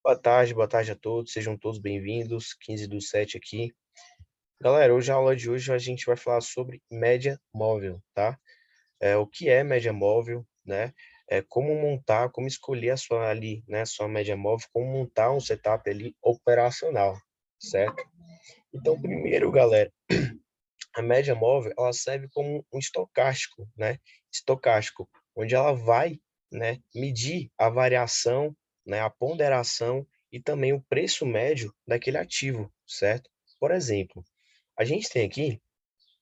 Boa tarde a todos, sejam todos bem-vindos, 15/7 aqui. Galera, hoje a aula de hoje a gente vai falar sobre média móvel, tá? O que é média móvel, né? Como montar, como escolher a sua ali, né, sua média móvel, como montar um setup ali operacional, certo? Então, primeiro, galera, a média móvel, ela serve como um estocástico, né? Estocástico, onde ela vai, né, medir a variação, né, a ponderação e também o preço médio daquele ativo, certo? Por exemplo, a gente tem aqui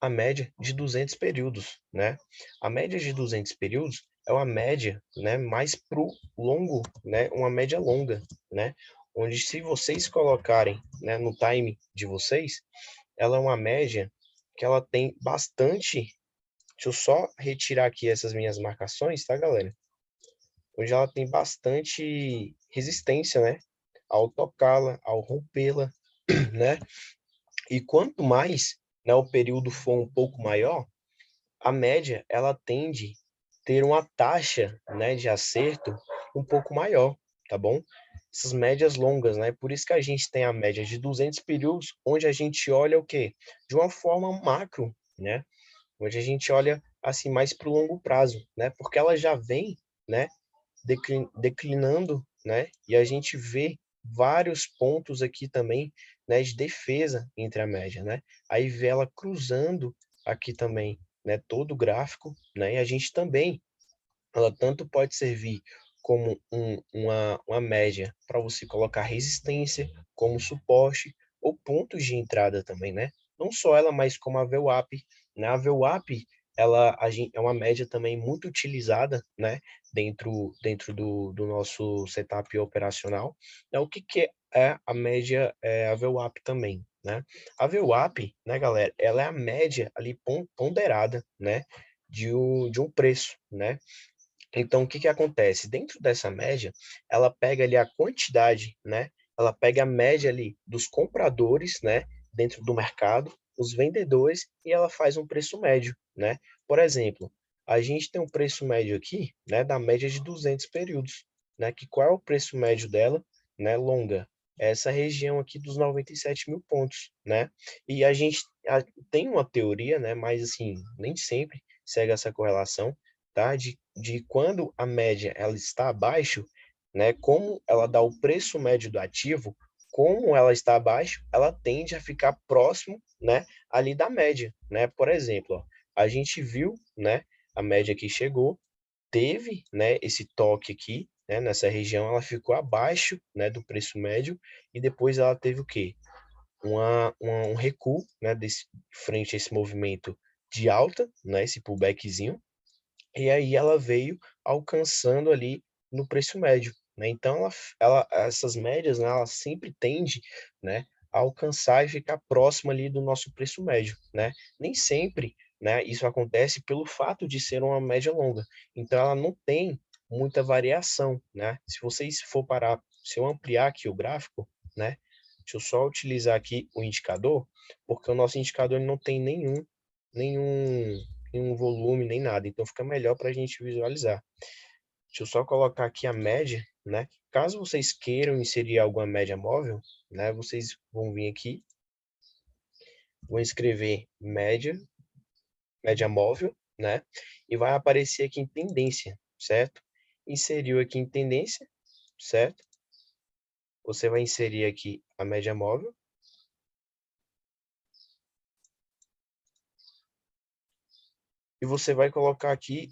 a média de 200 períodos, né? A média de 200 períodos é uma média, né, mais pro longo, né, uma média longa, né? Onde se vocês colocarem, né, no time de vocês, ela é uma média que ela tem bastante. Deixa eu só retirar aqui essas minhas marcações, tá, galera? Onde ela tem bastante resistência, né? Ao tocá-la, ao rompê-la, né? E quanto mais, né, o período for um pouco maior, a média ela tende a ter uma taxa, né, de acerto um pouco maior, tá bom? Essas médias longas, né? Por isso que a gente tem a média de 200 períodos, onde a gente olha o quê? De uma forma macro, né? Onde a gente olha assim mais para o longo prazo, né? Porque ela já vem, né, declinando, né? E a gente vê vários pontos aqui também, né, de defesa entre a média, né? Aí vê ela cruzando aqui também, né, todo o gráfico, né? E a gente também, ela tanto pode servir como uma média para você colocar resistência, como suporte ou pontos de entrada também, né? Não só ela, mas como a VWAP, né? A VWAP, é uma média também muito utilizada, né? Dentro do nosso setup operacional. O que é a média, a VWAP também, né? A VWAP, né, galera, ela é a média ali ponderada, né? De um preço, né? Então, o que que acontece? Dentro dessa média, ela pega ali a quantidade, né? Ela pega a média ali dos compradores, né? Dentro do mercado, os vendedores, e ela faz um preço médio, né? Por exemplo, a gente tem um preço médio aqui, né? Da média de 200 períodos, né? Que qual é o preço médio dela, né? Longa. É essa região aqui dos 97 mil pontos, né? E a gente tem uma teoria, né? Mas assim, nem sempre segue essa correlação, tá? De quando a média ela está abaixo, né? Como ela dá o preço médio do ativo, como ela está abaixo, ela tende a ficar próximo, né? Ali da média, né? Por exemplo, ó, a gente viu, né? A média que chegou, teve, né? Esse toque aqui, né? Nessa região, ela ficou abaixo, né? Do preço médio e depois ela teve o quê? Um recuo, né? Frente a esse movimento de alta, né? Esse pullbackzinho, e aí ela veio alcançando ali no preço médio, né? Então essas médias, né, ela sempre tende, né, a alcançar e ficar próxima ali do nosso preço médio, né? Nem sempre, né, isso acontece pelo fato de ser uma média longa. Então ela não tem muita variação, né? Se vocês for parar, se eu ampliar aqui o gráfico, né? Deixa eu só utilizar aqui o indicador, porque o nosso indicador ele não tem nenhum nenhum volume, nem nada. Então fica melhor para a gente visualizar. Deixa eu só colocar aqui a média, né? Caso vocês queiram inserir alguma média móvel, né? Vocês vão vir aqui, vão escrever média móvel, né? E vai aparecer aqui em tendência, certo? Inseriu aqui em tendência, certo? Você vai inserir aqui a média móvel. E você vai colocar aqui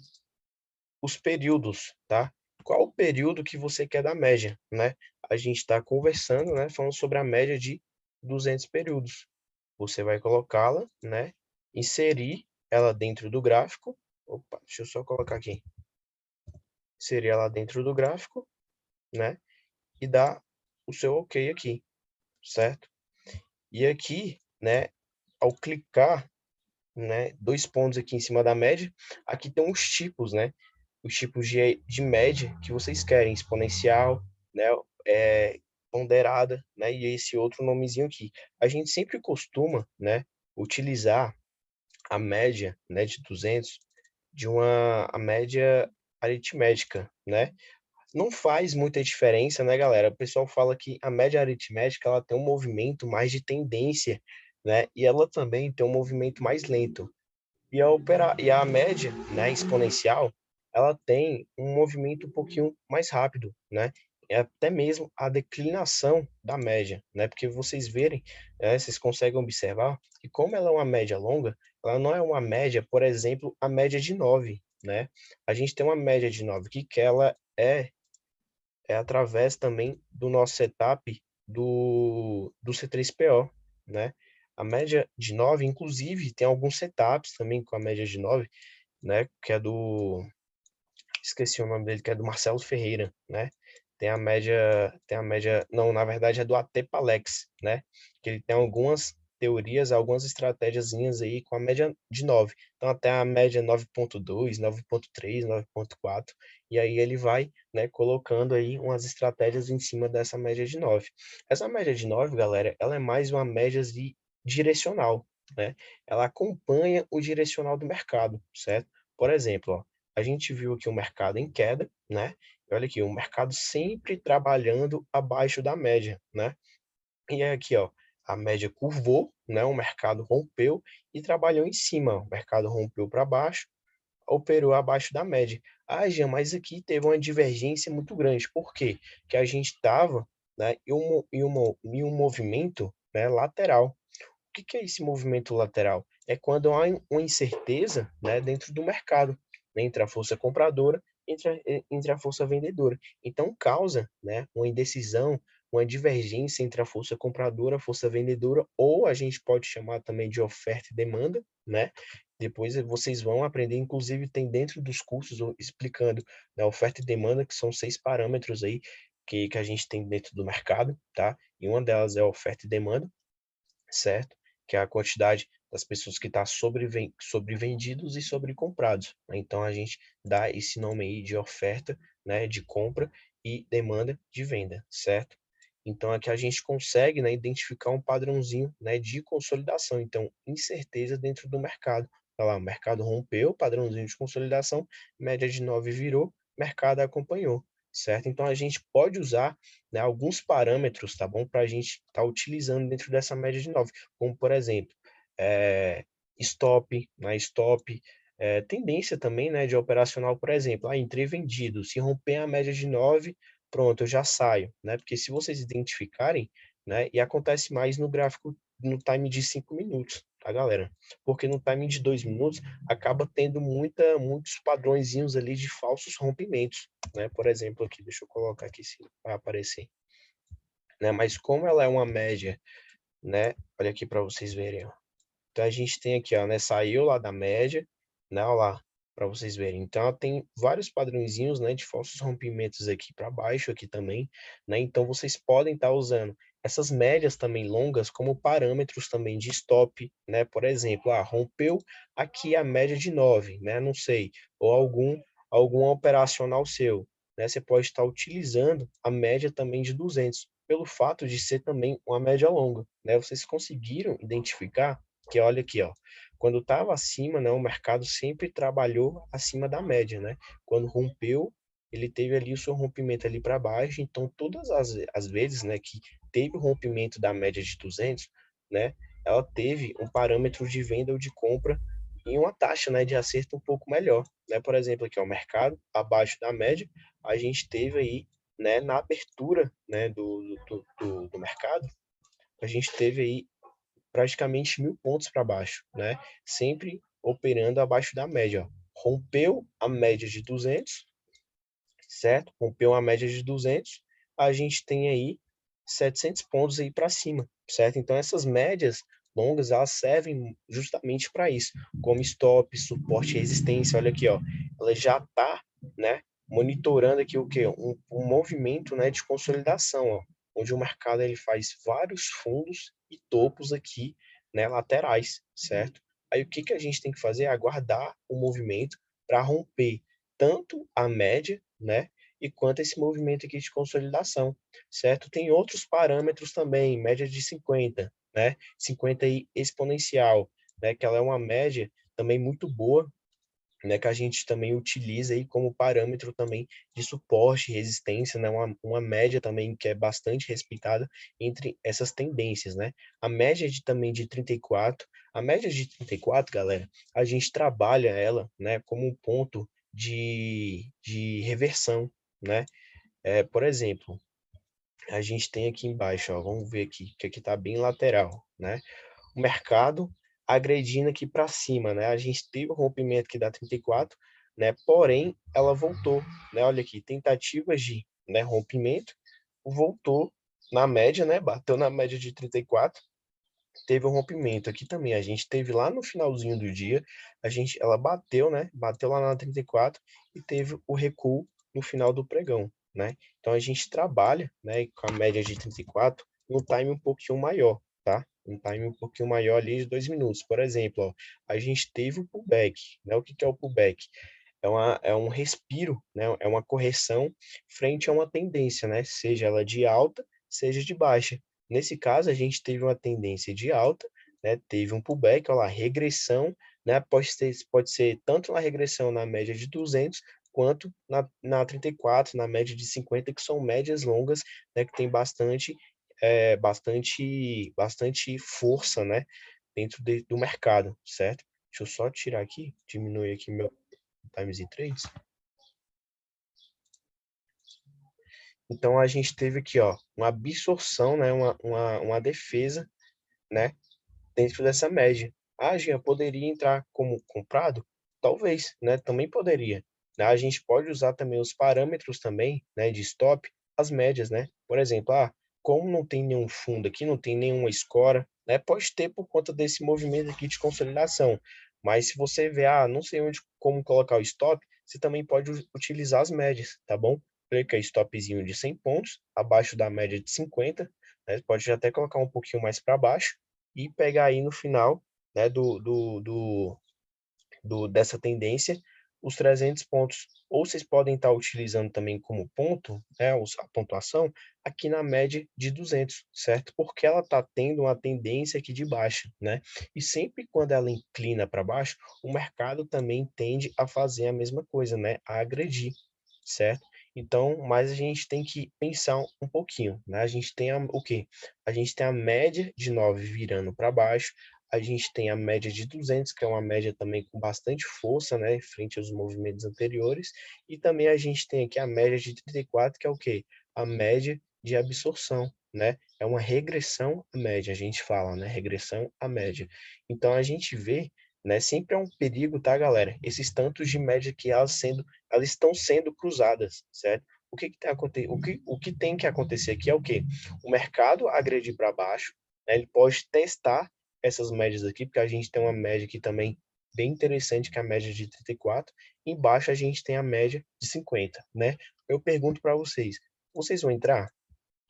os períodos, tá? Qual o período que você quer da média, né? A gente está conversando, né? Falando sobre a média de 200 períodos. Você vai colocá-la, né? Inserir ela dentro do gráfico. Opa, deixa eu só colocar aqui. Inserir ela dentro do gráfico, né? E dar o seu OK aqui, certo? E aqui, né? Ao clicar, né? Dois pontos aqui em cima da média, aqui tem os tipos, né? Os tipos de média que vocês querem, exponencial, né, ponderada, né, e esse outro nomezinho aqui. A gente sempre costuma, né, utilizar a média, né, de 200, a média aritmética, né? não faz muita diferença, né, galera? O pessoal fala que a média aritmética ela tem um movimento mais de tendência, né? E ela também tem um movimento mais lento. E a média, né, exponencial, ela tem um movimento um pouquinho mais rápido, né? É até mesmo a declinação da média, né? Porque vocês verem, vocês conseguem observar que como ela é uma média longa, ela não é uma média, por exemplo, a média de 9, né? A gente tem uma média de 9 aqui que ela é através também do nosso setup do C3PO, né? A média de 9, inclusive, tem alguns setups também com a média de 9, né? Que é do... Esqueci o nome dele, que é do Marcelo Ferreira, né? Não, na verdade é do AT Palex, né? Que ele tem algumas teorias, algumas estratégiazinhas aí com a média de 9. Então até a média 9.2, 9.3, 9.4, e aí ele vai, né, colocando aí umas estratégias em cima dessa média de 9. Essa média de 9, galera, ela é mais uma média de direcional, né? Ela acompanha o direcional do mercado, certo? Por exemplo, ó, a gente viu aqui o mercado em queda, né? E olha aqui, o mercado sempre trabalhando abaixo da média, né? E é aqui, ó, a média curvou, né? O mercado rompeu e trabalhou em cima. O mercado rompeu para baixo, operou abaixo da média. Ah, Jean, mas aqui teve uma divergência muito grande. Por quê? Que a gente estava, né, em um movimento, né, lateral. O que é esse movimento lateral? É quando há uma incerteza, né, dentro do mercado, né, entre a força compradora e entre a força vendedora. Então, causa, né, uma indecisão, uma divergência entre a força compradora e a força vendedora, ou a gente pode chamar também de oferta e demanda, né? Depois vocês vão aprender, inclusive tem dentro dos cursos explicando, né, oferta e demanda, que são 6 parâmetros aí que a gente tem dentro do mercado, tá? E uma delas é a oferta e demanda, certo? Que é a quantidade das pessoas que está sobrevendidos e sobrecomprados, né? Então a gente dá esse nome aí de oferta, né, de compra e demanda de venda, certo? Então aqui a gente consegue, né, identificar um padrãozinho, né, de consolidação. Então incerteza dentro do mercado. Olha lá, o mercado rompeu, padrãozinho de consolidação, média de 9 virou, mercado acompanhou, certo? Então a gente pode usar, né, alguns parâmetros, tá bom? Para a gente estar utilizando dentro dessa média de 9, como por exemplo, stop, né, stop, tendência também, né, de operacional, por exemplo, entrei vendido, se romper a média de 9, pronto, eu já saio, né? Porque se vocês identificarem, né, e acontece mais no gráfico, no time de 5 minutos, tá, galera? Porque no time de 2 minutos acaba tendo muitos padrõezinhos ali de falsos rompimentos, né? Por exemplo, aqui, deixa eu colocar aqui se vai aparecer, né? Mas como ela é uma média, né? Olha aqui para vocês verem, ó. Então a gente tem aqui, ó, né? Saiu lá da média, né? Olha lá, para vocês verem. Então ela tem vários padrõezinhos, né? De falsos rompimentos aqui para baixo, aqui também, né? Então vocês podem estar usando essas médias também longas como parâmetros também de stop, né? Por exemplo, rompeu aqui a média de 9, né? Não sei, ou algum operacional seu, né? Você pode estar utilizando a média também de 200, pelo fato de ser também uma média longa, né? Vocês conseguiram identificar que olha aqui, ó, quando estava acima, né, o mercado sempre trabalhou acima da média, né? Quando rompeu, ele teve ali o seu rompimento ali para baixo, então todas as vezes, né, que teve o rompimento da média de 200, né, ela teve um parâmetro de venda ou de compra e uma taxa, né, de acerto um pouco melhor, né? Por exemplo, aqui, ó, o mercado abaixo da média, a gente teve aí, né, na abertura, né, do mercado, a gente teve aí praticamente 1.000 pontos para baixo, né? Sempre operando abaixo da média. Ó. Rompeu a média de 200, certo? Rompeu a média de 200, a gente tem aí 700 pontos aí para cima, certo? Então essas médias longas, elas servem justamente para isso, como stop, suporte e resistência. Olha aqui, ó, ela já está, né, monitorando aqui o que um movimento, né, de consolidação, ó, onde o mercado ele faz vários fundos e topos aqui, né, laterais, certo? Aí o que que a gente tem que fazer? Aguardar o movimento para romper tanto a média, né, e quanto esse movimento aqui de consolidação, certo? Tem outros parâmetros também, média de 50, né? 50 aí exponencial, né, que ela é uma média também muito boa, né, que a gente também utiliza aí como parâmetro também de suporte, resistência, né, uma média também que é bastante respeitada entre essas tendências, né? A média também de 34, a média de 34, galera, a gente trabalha ela, né, como um ponto de reversão, né? Por exemplo, a gente tem aqui embaixo, ó, vamos ver aqui, que aqui está bem lateral, né? O mercado agredindo aqui para cima, né? A gente teve o rompimento aqui da 34, né? Porém, ela voltou, né? Olha aqui, tentativas de, né, rompimento, voltou na média, né? Bateu na média de 34, teve um rompimento aqui também. A gente teve lá no finalzinho do dia, ela bateu, né? Bateu lá na 34 e teve o recuo no final do pregão, né? Então a gente trabalha, né, com a média de 34 no time um pouquinho maior, tá? Um time um pouquinho maior ali de 2 minutos. Por exemplo, ó, a gente teve o pullback, né? O que que é o pullback? É um respiro, né? É uma correção frente a uma tendência, né? Seja ela de alta, seja de baixa. Nesse caso, a gente teve uma tendência de alta, né? Teve um pullback, olha lá, regressão, né? Pode ser tanto na regressão na média de 200, quanto na 34, na média de 50, que são médias longas, né? Que tem bastante força, né? Dentro do mercado, certo? Deixa eu só tirar aqui, diminuir aqui meu times e trades. Então a gente teve aqui, ó, uma absorção, né, uma defesa, né, dentro dessa média. Ah, Jean, poderia entrar como comprado? Talvez, né, também poderia. A gente pode usar também os parâmetros também, né, de stop, as médias, né? Por exemplo, como não tem nenhum fundo aqui, não tem nenhuma escora, né, pode ter por conta desse movimento aqui de consolidação. Mas se você vê, não sei como colocar o stop, você também pode utilizar as médias, tá bom? Clica stopzinho de 100 pontos, abaixo da média de 50, né? Pode até colocar um pouquinho mais para baixo e pegar aí no final, né, dessa tendência os 300 pontos. Ou vocês podem estar utilizando também como ponto, né, a pontuação, aqui na média de 200, certo? Porque ela está tendo uma tendência aqui de baixa, né? E sempre quando ela inclina para baixo, o mercado também tende a fazer a mesma coisa, né? A agredir, certo? Então, mas a gente tem que pensar um pouquinho, né? A gente tem o quê? A gente tem a média de 9 virando para baixo, a gente tem a média de 200, que é uma média também com bastante força, né, frente aos movimentos anteriores, e também a gente tem aqui a média de 34, que é o quê? A média de absorção, né? É uma regressão à média, a gente fala, né? Regressão à média. Então a gente vê, né, sempre é um perigo, tá, galera? Esses tantos de média que elas estão sendo cruzadas, certo? O que tem que acontecer aqui é o quê? O mercado agredir para baixo, né? Ele pode testar essas médias aqui, porque a gente tem uma média aqui também bem interessante, que é a média de 34. Embaixo a gente tem a média de 50, né? Eu pergunto para vocês, vocês vão entrar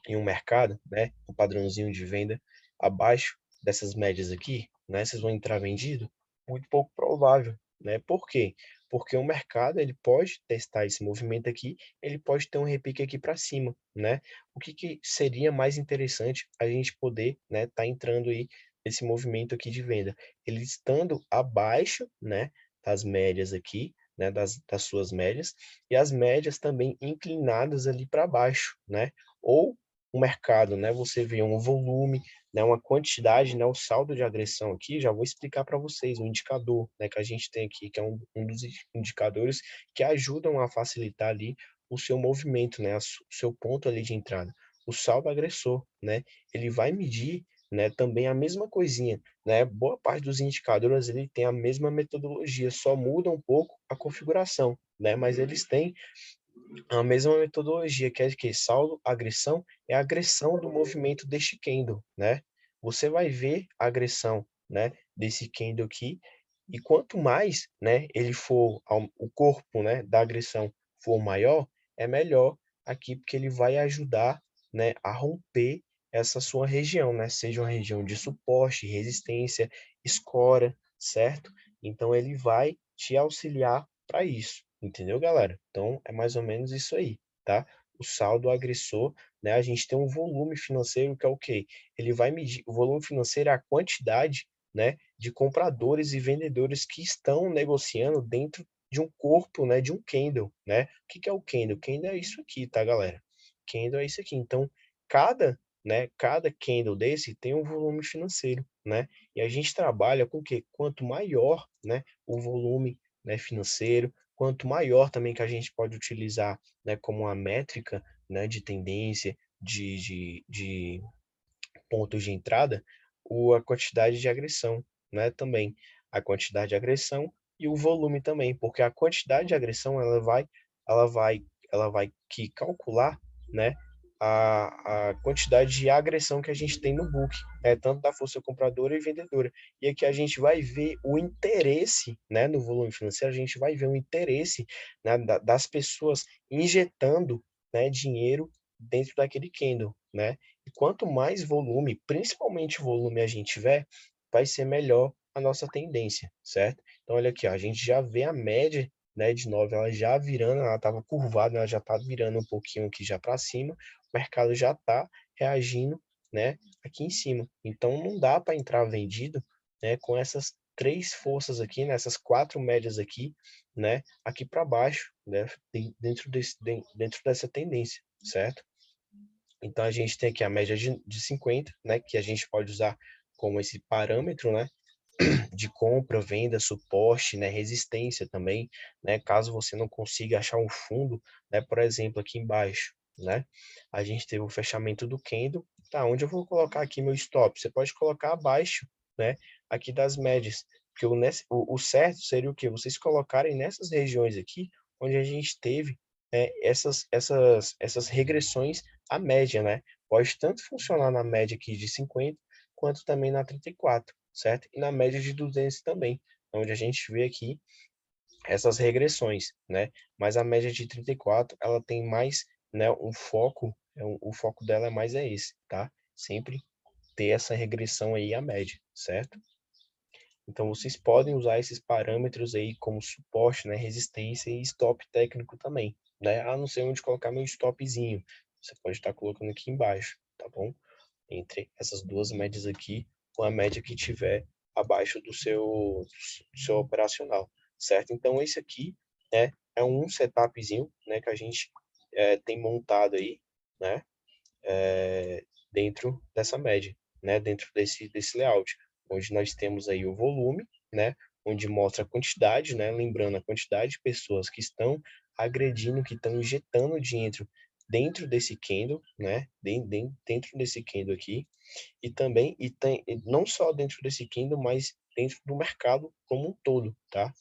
em um mercado, né, um padrãozinho de venda abaixo dessas médias aqui, né? Vocês vão entrar vendido? Muito pouco provável, né? Por quê? Porque o mercado ele pode testar esse movimento aqui, ele pode ter um repique aqui para cima, né? O que seria mais interessante a gente poder, né, tá entrando aí nesse movimento aqui de venda, ele estando abaixo, né, das médias aqui, né, das suas médias, e as médias também inclinadas ali para baixo, né? Ou o mercado, né? Você vê um volume, né? Uma quantidade, né? O saldo de agressão aqui, já vou explicar para vocês o indicador, né? Que a gente tem aqui, que é um dos indicadores que ajudam a facilitar ali o seu movimento, né? O seu ponto ali de entrada. O saldo agressor, né? Ele vai medir, né? Também a mesma coisinha, né? Boa parte dos indicadores ele tem a mesma metodologia, só muda um pouco a configuração, né? Mas eles têm a mesma metodologia, que é de que saldo, agressão, é a agressão do movimento deste candle, né? Você vai ver a agressão, né, desse candle aqui, e quanto mais, né, ele for, o corpo, né, da agressão for maior, é melhor aqui, porque ele vai ajudar, né, a romper essa sua região, né? Seja uma região de suporte, resistência, escora, certo? Então ele vai te auxiliar para isso, entendeu, galera? Então é mais ou menos isso aí, tá? O saldo agressor, né? A gente tem um volume financeiro que é o quê? Ele vai medir, o volume financeiro é a quantidade, né, de compradores e vendedores que estão negociando dentro de um corpo, né, de um candle, né? O que que é o candle? Candle é isso aqui, tá, galera? Candle é isso aqui. Então, cada candle desse tem um volume financeiro, né? E a gente trabalha com o quê? Quanto maior, né, o volume, né, financeiro, quanto maior também que a gente pode utilizar, né, como uma métrica, né, de tendência, de pontos de entrada, a quantidade de agressão, né, também. A quantidade de agressão e o volume também, porque a quantidade de agressão, ela vai, ela vai que calcular, né, a quantidade de agressão que a gente tem no book, né, tanto da força compradora e vendedora. E aqui a gente vai ver o interesse, né, no volume financeiro, a gente vai ver o interesse, né, das pessoas injetando, né, dinheiro dentro daquele candle, né? E quanto mais volume, principalmente volume a gente tiver, vai ser melhor a nossa tendência, certo? Então, olha aqui, ó, a gente já vê a média, né, de 9, ela já virando, ela estava curvada, ela já está virando um pouquinho aqui já para cima, o mercado já está reagindo, né, aqui em cima. Então, não dá para entrar vendido, né, com essas três forças aqui, nessas quatro médias aqui, né, aqui para baixo, né, dentro dessa tendência, certo? Então, a gente tem aqui a média de 50, né, que a gente pode usar como esse parâmetro, né, de compra, venda, suporte, né, resistência também, né, caso você não consiga achar um fundo, né, por exemplo, aqui embaixo, né, a gente teve o fechamento do candle, tá, onde eu vou colocar aqui meu stop? Você pode colocar abaixo, né, aqui das médias, porque o certo seria o quê? Vocês colocarem nessas regiões aqui, onde a gente teve, né, essas regressões à média, né, pode tanto funcionar na média aqui de 50, quanto também na 34, certo? E na média de 200 também, onde a gente vê aqui essas regressões, né? Mas a média de 34, ela tem mais, né, um foco, o foco dela é mais esse, tá? Sempre ter essa regressão aí à média, certo? Então vocês podem usar esses parâmetros aí como suporte, né, resistência e stop técnico também, né? Ah, não sei onde colocar meu stopzinho. Você pode estar colocando aqui embaixo, tá bom? Entre essas duas médias aqui, com a média que tiver abaixo do seu operacional, certo? Então, esse aqui, né, é um setupzinho, né, que a gente tem montado aí, né, dentro dessa média, né, dentro desse layout, onde nós temos aí o volume, né, onde mostra a quantidade, né, lembrando a quantidade de pessoas que estão agredindo, que estão injetando dinheiro dentro desse candle, né, dentro desse candle aqui, e também e não só dentro desse candle, mas dentro do mercado como um todo, tá?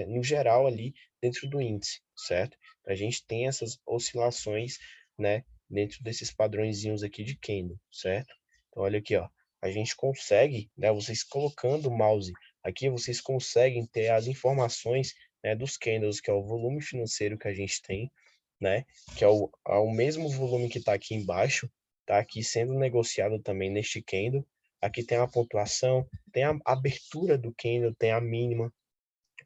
No geral ali dentro do índice, certo? A gente tem essas oscilações, né, dentro desses padrõezinhos aqui de candle, certo? Então olha aqui, ó, a gente consegue, né, vocês colocando o mouse aqui, vocês conseguem ter as informações, né, dos candles, que é o volume financeiro que a gente tem, né, que é o mesmo volume que está aqui embaixo, está aqui sendo negociado também neste candle. Aqui tem a pontuação, tem a abertura do candle, tem a mínima,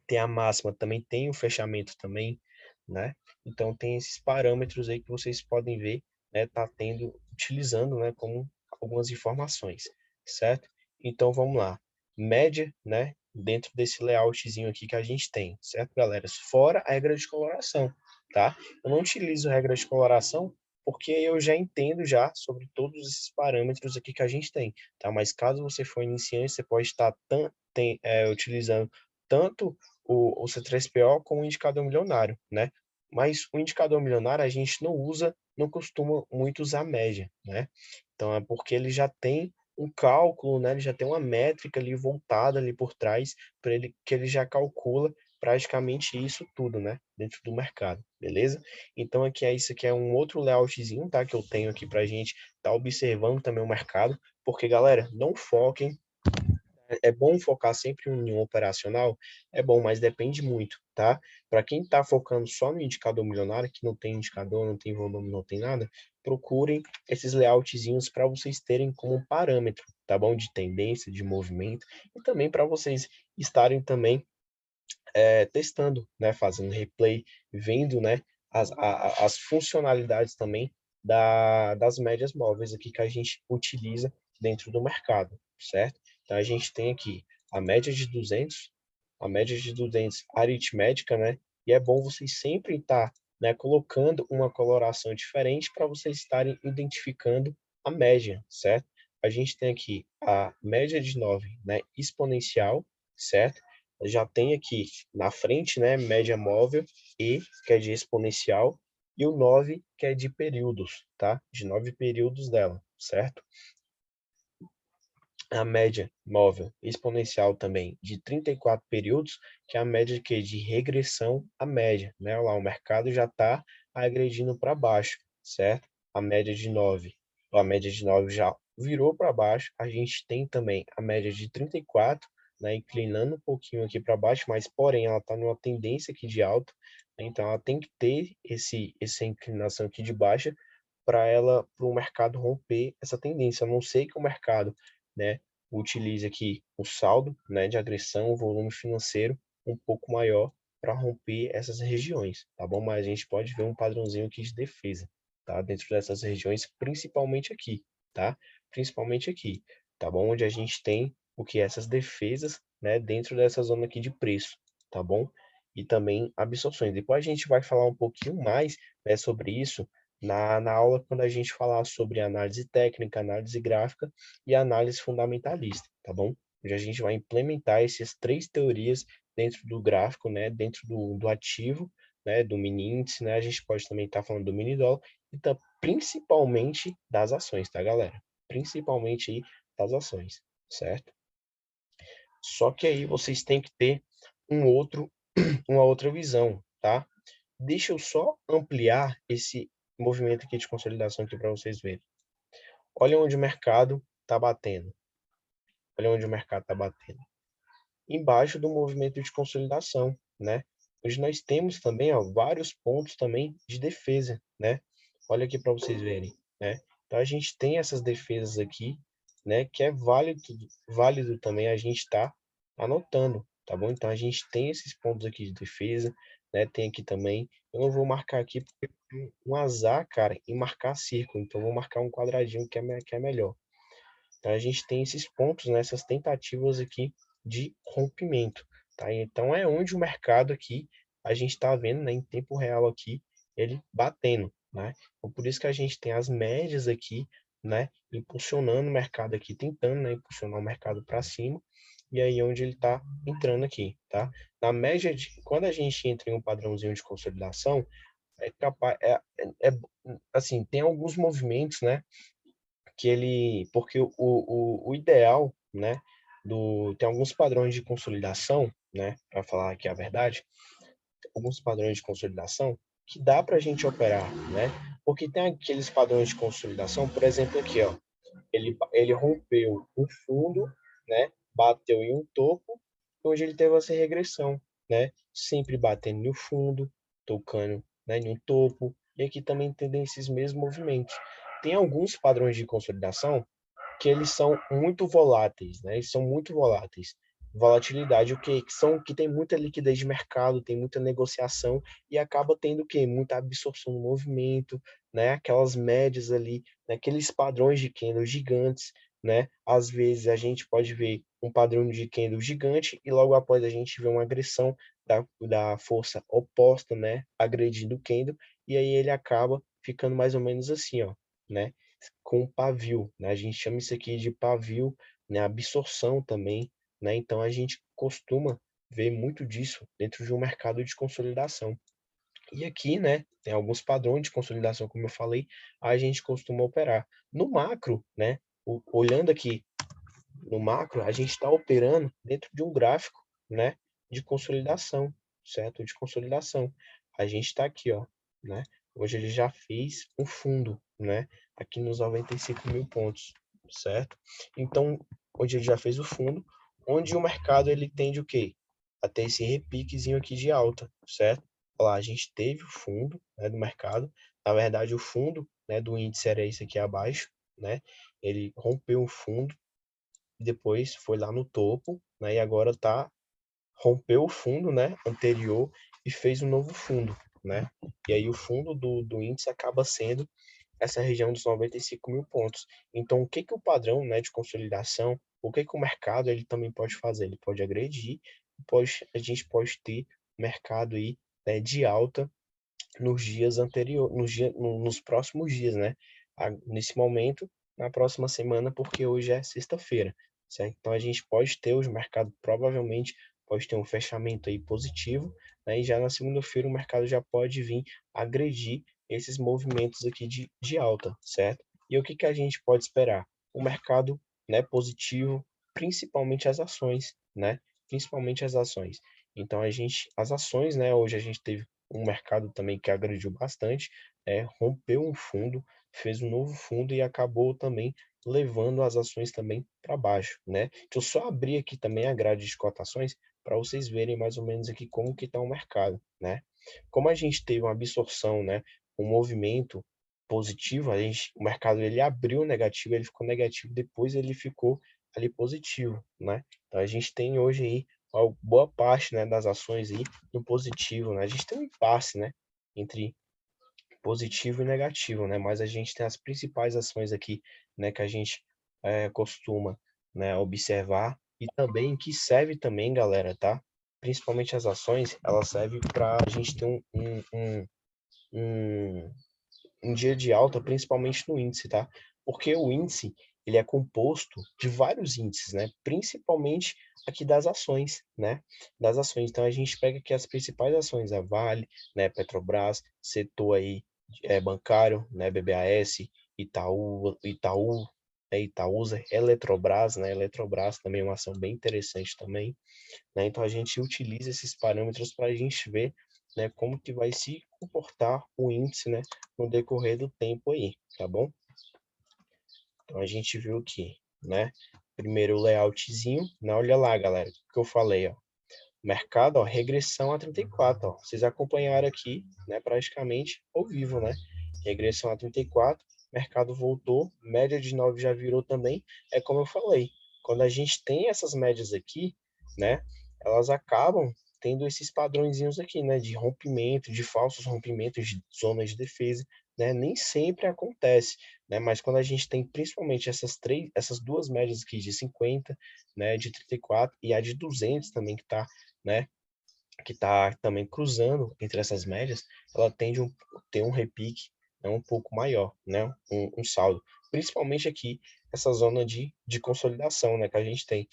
tem a máxima, também tem o fechamento também, né? Então tem esses parâmetros aí que vocês podem ver, né? Tá tendo, utilizando, né? Como algumas informações, certo? Então vamos lá, média, né? Dentro desse layoutzinho aqui que a gente tem, certo, galera? Fora a regra de coloração, tá? Eu não utilizo regra de coloração porque eu já entendo já sobre todos esses parâmetros aqui que a gente tem, tá? Mas caso você for iniciante, você pode estar utilizando tanto o C3PO como o indicador milionário, né? Mas o indicador milionário a gente não usa, não costuma muito usar média, né? Então é porque ele já tem um cálculo, né? Ele já tem uma métrica ali voltada ali por trás para ele que ele já calcula praticamente isso tudo, né? Dentro do mercado, beleza? Então aqui isso aqui é um outro layoutzinho, tá? Que eu tenho aqui para a gente estar observando também o mercado, porque galera, não foquem, é bom focar sempre em um operacional, é bom, mas depende muito, tá? Para quem está focando só no indicador milionário, que não tem indicador, não tem volume, não tem nada, procurem esses layoutzinhos para vocês terem como parâmetro, tá bom? De tendência, de movimento, e também para vocês estarem também testando, né? Fazendo replay, vendo, né? As funcionalidades também das médias móveis aqui que a gente utiliza dentro do mercado, certo? Então, a gente tem aqui a média de 200 aritmética, né? E é bom vocês sempre estar, né, colocando uma coloração diferente para vocês estarem identificando a média, certo? A gente tem aqui a média de 9, né, exponencial, certo? Já tem aqui na frente, né, média móvel, E, que é de exponencial, e o 9, que é de períodos, tá? De 9 períodos dela, certo? A média móvel exponencial também de 34 períodos, que é a média que de regressão à média, né? Lá o mercado já está agredindo para baixo, certo? A média de 9, a média de 9 já virou para baixo. A gente tem também a média de 34, né, inclinando um pouquinho aqui para baixo, mas porém ela está numa tendência aqui de alta, né? Então ela tem que ter essa inclinação aqui de baixa para o mercado romper essa tendência. A não ser que o mercado, né, utilize aqui o saldo, né, de agressão, o volume financeiro um pouco maior para romper essas regiões, tá bom? Mas a gente pode ver um padrãozinho aqui de defesa, tá? Dentro dessas regiões, principalmente aqui, tá? Principalmente aqui, tá bom? Onde a gente tem o que essas defesas, né, dentro dessa zona aqui de preço, tá bom? E também absorções. Depois a gente vai falar um pouquinho mais, né, sobre isso na aula quando a gente falar sobre análise técnica, análise gráfica e análise fundamentalista, tá bom? Onde a gente vai implementar essas três teorias dentro do gráfico, né, dentro do ativo, né, do mini índice, né, a gente pode também estar falando do mini dólar e principalmente das ações, tá, galera? Principalmente aí das ações, certo? Só que aí vocês têm que ter uma outra visão, tá? Deixa eu só ampliar esse movimento aqui de consolidação aqui para vocês verem. Olha onde o mercado está batendo. Olha onde o mercado está batendo. Embaixo do movimento de consolidação, né? Hoje nós temos também, ó, vários pontos também de defesa, né? Olha aqui para vocês verem, né? Então a gente tem essas defesas aqui, né? Que é válido também a gente estar anotando, tá bom? Então a gente tem esses pontos aqui de defesa, né? Tem aqui também. Eu não vou marcar aqui porque um azar, cara, em marcar círculo. Então eu vou marcar um quadradinho que é melhor. Então, a gente tem esses pontos, né, essas tentativas aqui de rompimento, tá? Então, é onde o mercado aqui, a gente está vendo, né, em tempo real aqui, ele batendo, né? Então, por isso que a gente tem as médias aqui, né, impulsionando o mercado aqui, tentando, né, impulsionar o mercado para cima, e aí onde ele está entrando aqui, tá? Na média de, quando a gente entra em um padrãozinho de consolidação, é capaz, assim, tem alguns movimentos, né, que ele, porque o ideal, né, tem alguns padrões de consolidação, né, para falar aqui a verdade, alguns padrões de consolidação que dá para a gente operar, né, porque tem aqueles padrões de consolidação, por exemplo, aqui, ó, ele rompeu o fundo, né, bateu em um topo, onde ele teve essa regressão, né, sempre batendo no fundo, tocando, né, no topo, e aqui também tem esses mesmos movimentos. Tem alguns padrões de consolidação que eles são muito voláteis, né? Eles são muito voláteis. Volatilidade, o quê? Que são que tem muita liquidez de mercado, tem muita negociação e acaba tendo o quê? Muita absorção no movimento, né? Aquelas médias ali, né? Aqueles padrões de candle gigantes, né? Às vezes a gente pode ver um padrão de candle gigante e logo após a gente vê uma agressão da força oposta, né? Agredindo o candle e aí ele acaba ficando mais ou menos assim, ó, né? Com pavio, né? A gente chama isso aqui de pavio, né? Absorção também, né? Então a gente costuma ver muito disso dentro de um mercado de consolidação. E aqui, né, tem alguns padrões de consolidação, como eu falei, a gente costuma operar. No macro, né, olhando aqui no macro, a gente está operando dentro de um gráfico, né, de consolidação, certo? De consolidação. A gente está aqui, ó, né? Hoje ele já fez um fundo, né? Aqui nos 95 mil pontos, certo? Então, hoje ele já fez o fundo, onde o mercado ele tende o quê? A ter esse repiquezinho aqui de alta, certo? Olha lá, a gente teve o fundo, né, do mercado. Na verdade, o fundo, né, do índice era esse aqui abaixo, né? Ele rompeu o fundo, depois foi lá no topo, né? E agora tá rompeu o fundo, né, anterior e fez um novo fundo, né? E aí o fundo do índice acaba sendo essa região dos 95 mil pontos. Então, o que que o padrão, né, de consolidação, o que que o mercado ele também pode fazer? Ele pode agredir, a gente pode ter mercado aí né, de alta nos dias anteriores, nos próximos dias, né? Nesse momento, na próxima semana, porque hoje é sexta-feira, certo? Então a gente pode ter, o mercado provavelmente pode ter um fechamento aí positivo, né? E já na segunda-feira o mercado já pode vir agredir esses movimentos aqui de alta, certo? E o que que a gente pode esperar? O mercado, né, positivo, principalmente as ações, né? Principalmente as ações. Então as ações, né, hoje a gente teve um mercado também que agrediu bastante, rompeu um fundo, fez um novo fundo e acabou também levando as ações também para baixo, né? Deixa eu só abrir aqui também a grade de cotações para vocês verem mais ou menos aqui como que está o mercado, né? Como a gente teve uma absorção, né, um movimento positivo, o mercado ele abriu negativo, ele ficou negativo, depois ele ficou ali positivo, né? Então a gente tem hoje aí uma boa parte, né, das ações aí no positivo, né? A gente tem um impasse, né, entre positivo e negativo, né? Mas a gente tem as principais ações aqui, né, que a gente costuma, né, observar e também que serve também, galera, tá? Principalmente as ações, elas servem para a gente ter um, um dia de alta, principalmente no índice, tá? Porque o índice, ele é composto de vários índices, né? Principalmente aqui das ações, né? Das ações. Então a gente pega aqui as principais ações, a Vale, né, Petrobras, setor aí bancário, né, BBAS, Itaúsa, Eletrobras, né? Eletrobras também é uma ação bem interessante também, né? Então a gente utiliza esses parâmetros para a gente ver, né, como que vai se comportar o índice, né, no decorrer do tempo aí, tá bom? Então a gente viu que, né, primeiro o layoutzinho, né, olha lá, galera, o que eu falei, ó, mercado, ó, regressão a 34, ó, vocês acompanharam aqui, né, praticamente ao vivo, né, regressão a 34, mercado voltou, média de 9 já virou também, é como eu falei, quando a gente tem essas médias aqui, né, elas acabam tendo esses padrõezinhos aqui, né, de rompimento, de falsos rompimentos de zonas de defesa, né, nem sempre acontece, né, mas quando a gente tem principalmente essas duas médias aqui de 50, né, de 34 e a de 200 também que está, né, que está também cruzando entre essas médias, ela tende a ter um repique, né, um pouco maior, né, um saldo. Principalmente aqui, essa zona de consolidação, né, que a gente tem.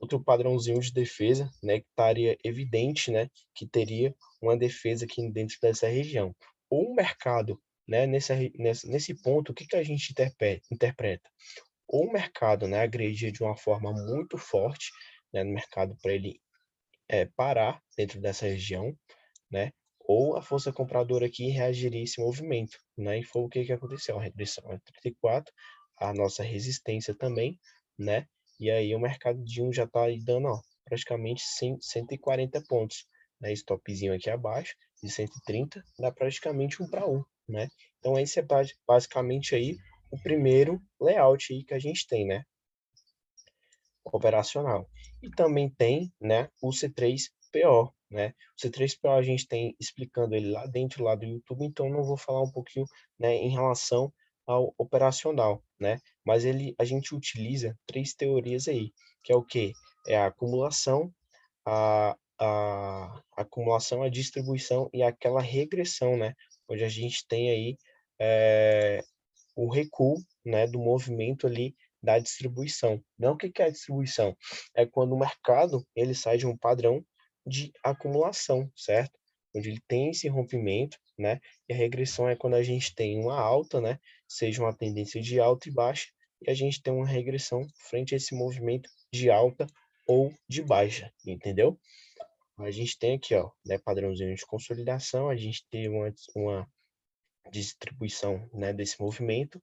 Outro padrãozinho de defesa, né, que estaria evidente, né, que teria uma defesa aqui dentro dessa região. Ou o mercado, né, nesse ponto, o que que a gente interpreta? Ou o mercado, né, agredia de uma forma muito forte, né, no mercado para ele parar dentro dessa região, né? Ou a força compradora aqui reagiria a esse movimento, né? E foi o que que aconteceu, a regressão a 34, a nossa resistência também, né? E aí o mercadinho já está aí dando, ó, praticamente 140 pontos, né? Stopzinho aqui abaixo de 130, dá praticamente 1 para 1, né? Então esse é basicamente aí o primeiro layout aí que a gente tem, né? Operacional. E também tem, né, o C3PO, né? O C3PO a gente tem explicando ele lá dentro lá do YouTube, então não vou falar um pouquinho, né, em relação ao operacional, né? Mas a gente utiliza três teorias aí, que é o quê? É a acumulação, a acumulação, a distribuição e aquela regressão, né? Onde a gente tem aí o recuo, né, do movimento ali da distribuição. Não, o que que é a distribuição? É quando o mercado ele sai de um padrão de acumulação, certo? Onde ele tem esse rompimento, né? E a regressão é quando a gente tem uma alta, né? Seja uma tendência de alta e baixa, e a gente tem uma regressão frente a esse movimento de alta ou de baixa, entendeu? A gente tem aqui, ó, né, padrãozinho de consolidação, a gente tem uma distribuição, né, desse movimento,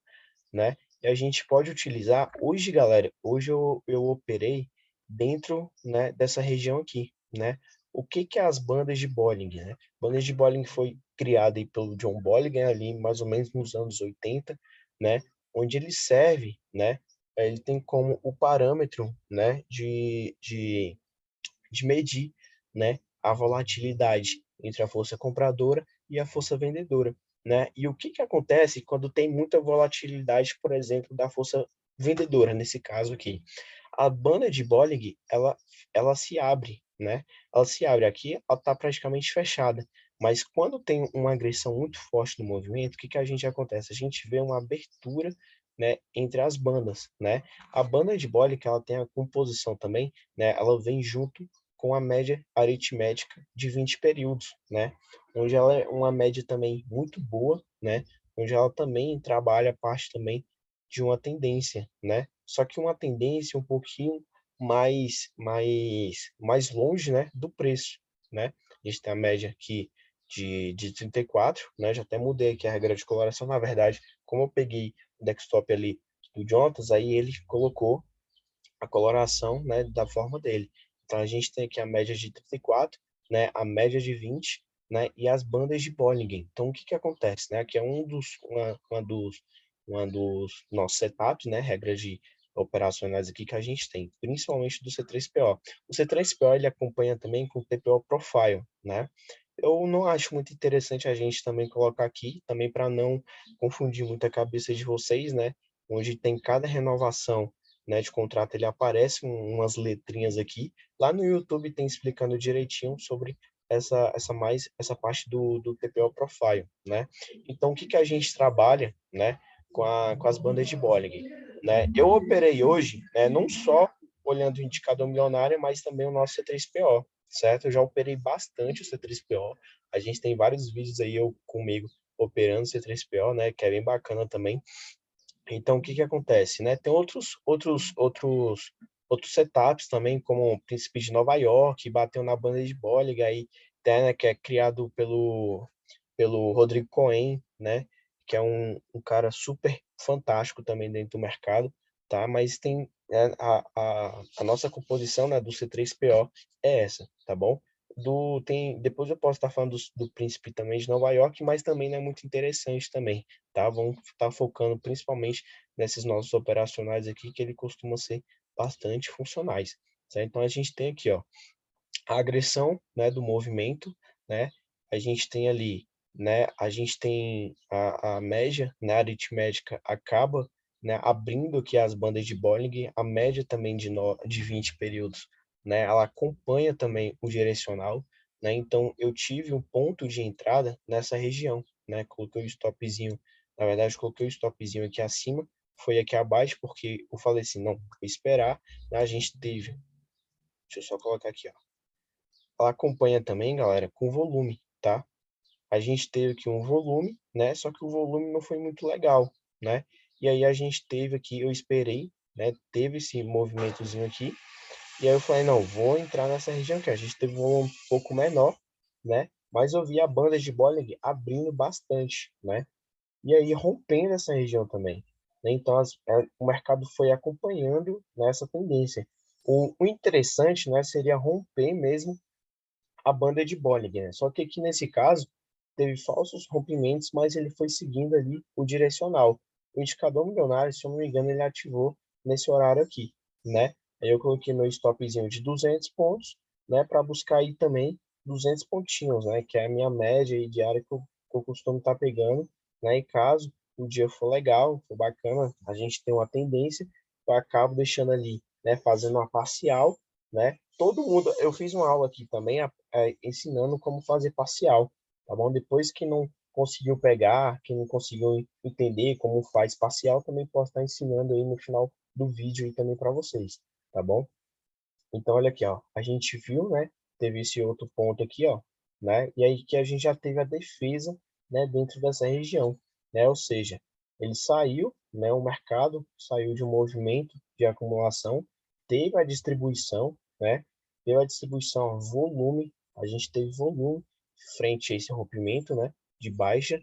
né? E a gente pode utilizar hoje, galera. Hoje eu operei dentro, né, dessa região aqui, né? O que que é as bandas de Bollinger, né? Bandas de Bollinger foi criada aí pelo John Bollinger ali mais ou menos nos anos 80, né? Onde ele serve, né? Ele tem como o parâmetro, né, de medir, né, a volatilidade entre a força compradora e a força vendedora, né? E o que que acontece quando tem muita volatilidade, por exemplo, da força vendedora, nesse caso aqui? A banda de Bollinger, ela se abre, né? Ela se abre aqui, ela está praticamente fechada, Mas quando tem uma agressão muito forte no movimento, o que que a gente acontece? A gente vê uma abertura, né, entre as bandas, né? A banda de Bollinger, ela tem a composição também, né? Ela vem junto com a média aritmética de 20 períodos, né? Onde ela é uma média também muito boa, né? Onde ela também trabalha a parte também de uma tendência, né? Só que uma tendência um pouquinho mais longe, né, do preço, né? A gente tem a média aqui de 34, né? Já até mudei aqui a regra de coloração. Na verdade, como eu peguei o desktop ali do Jontas, aí ele colocou a coloração, né, da forma dele. Então a gente tem aqui a média de 34, né, a média de 20, né, e as bandas de Bollinger. Então o que que acontece, né? Aqui é uma dos nossos setups, né, regras de operacionais aqui que a gente tem, principalmente do C3PO. O C3PO ele acompanha também com o TPO Profile, né? Eu não acho muito interessante a gente também colocar aqui, também para não confundir muito a cabeça de vocês, né? Onde tem cada renovação, né, de contrato, ele aparece umas letrinhas aqui. Lá no YouTube tem explicando direitinho sobre essa parte do TPO Profile, né? Então, o que que a gente trabalha, né, com as bandas de Bollinger, né? Eu operei hoje, né, não só olhando o indicador milionário, mas também o nosso C3PO, certo? Eu já operei bastante o C3PO. A gente tem vários vídeos aí eu comigo operando C3PO, né, que é bem bacana também. Então, o que que acontece, né? Tem outros setups também, como o Príncipe de Nova York, bateu na banda de Bolliger, aí tem, né, que é criado pelo Rodrigo Cohen, né? Que é um cara super fantástico também dentro do mercado, tá? Mas tem a nossa composição, né, do C3PO é essa, tá bom? Depois eu posso estar falando do Príncipe também de Nova York, mas também não é muito interessante também, tá? Vamos estar focando principalmente nesses nossos operacionais aqui, que ele costuma ser bastante funcionais, certo? Então a gente tem aqui, ó, a agressão, né, do movimento, né? A gente tem ali, né? A gente tem a média, né? A aritmética acaba, né? Abrindo aqui as bandas de Bollinger, a média também de 20 períodos, né? Ela acompanha também o direcional, né? Então eu tive um ponto de entrada nessa região, né? Coloquei o stopzinho, na verdade coloquei o stopzinho aqui acima, foi aqui abaixo porque eu falei assim, não, vou esperar, né? A gente teve, deixa eu só colocar aqui, ó, ela acompanha também, galera, com volume, tá? A gente teve aqui um volume, né? Só que o volume não foi muito legal, né? E aí a gente teve aqui, eu esperei, né? Teve esse movimentozinho aqui. E aí eu falei, não, vou entrar nessa região aqui. A gente teve um volume um pouco menor, né? Mas eu vi a banda de Bollinger abrindo bastante, né? E aí rompendo essa região também, né? Então o mercado foi acompanhando nessa tendência. O interessante, né, seria romper mesmo a banda de Bollinger, né? Só que aqui nesse caso teve falsos rompimentos, mas ele foi seguindo ali o direcional. O indicador milionário, se eu não me engano, ele ativou nesse horário aqui, né? Aí eu coloquei meu stopzinho de 200 pontos, né, para buscar aí também 200 pontinhos, né, que é a minha média aí diária que eu costumo estar pegando, né? E caso o dia for legal, for bacana, a gente tem uma tendência, eu acabo deixando ali, né, fazendo uma parcial, né? Todo mundo, eu fiz uma aula aqui também ensinando como fazer parcial, tá bom? Depois que não conseguiu pegar, que não conseguiu entender como faz parcial, também posso estar ensinando aí no final do vídeo aí também para vocês, tá bom? Então, olha aqui, ó, a gente viu, né? Teve esse outro ponto aqui, ó, né? E aí que a gente já teve a defesa, né, dentro dessa região, né? Ou seja, ele saiu, né? O mercado saiu de um movimento de acumulação, teve a distribuição, né? Teve a distribuição, volume, a gente teve volume frente a esse rompimento, né? De baixa.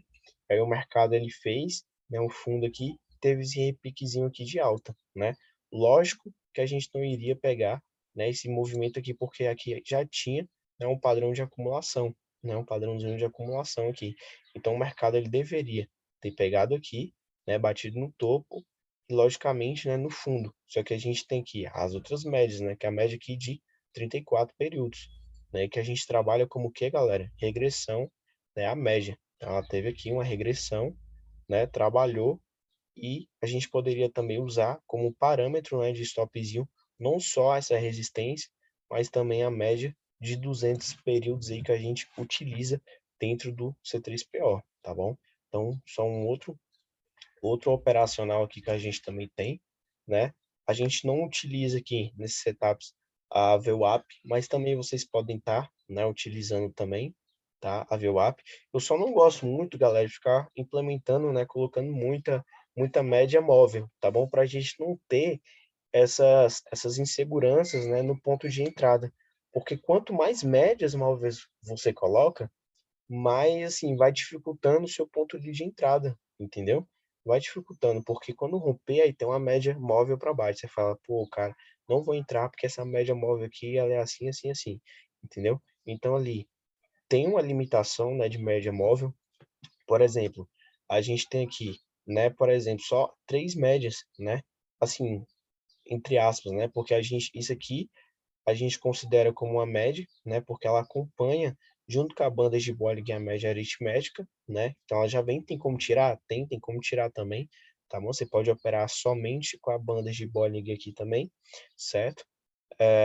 Aí o mercado ele fez, né? Um fundo aqui, teve esse repiquezinho aqui de alta, né? Lógico que a gente não iria pegar, né, esse movimento aqui, porque aqui já tinha, né, um padrão de acumulação, né, um padrãozinho de acumulação aqui. Então, o mercado ele deveria ter pegado aqui, né, batido no topo e, logicamente, né, no fundo. Só que a gente tem aqui as outras médias, né, que é a média aqui de 34 períodos, né, que a gente trabalha como o que, galera? Regressão, né, a média. Então, ela teve aqui uma regressão, né, trabalhou e a gente poderia também usar como parâmetro, né, de stopzinho não só essa resistência, mas também a média de 200 períodos aí que a gente utiliza dentro do C3PO, tá bom? Então, só um outro operacional aqui que a gente também tem, né? A gente não utiliza aqui nesses setups a VWAP, mas também vocês podem estar, né, utilizando também, tá? A VWAP. Eu só não gosto muito, galera, de ficar implementando, né, colocando muita média móvel, tá bom? Para a gente não ter essas inseguranças, né, no ponto de entrada. Porque quanto mais médias móveis você coloca, mais assim vai dificultando o seu ponto de entrada, entendeu? Vai dificultando, porque quando romper, aí tem uma média móvel para baixo. Você fala, pô, cara, não vou entrar porque essa média móvel aqui ela é assim, assim, assim, entendeu? Então ali tem uma limitação, né, de média móvel. Por exemplo, a gente tem aqui, né, por exemplo, só três médias, né? Assim, entre aspas, né? Porque isso aqui a gente considera como uma média, né? Porque ela acompanha junto com a banda de Bollinger a média aritmética, né? Então ela já vem, tem como tirar? Tem como tirar também, tá bom? Você pode operar somente com a banda de Bollinger aqui também, certo?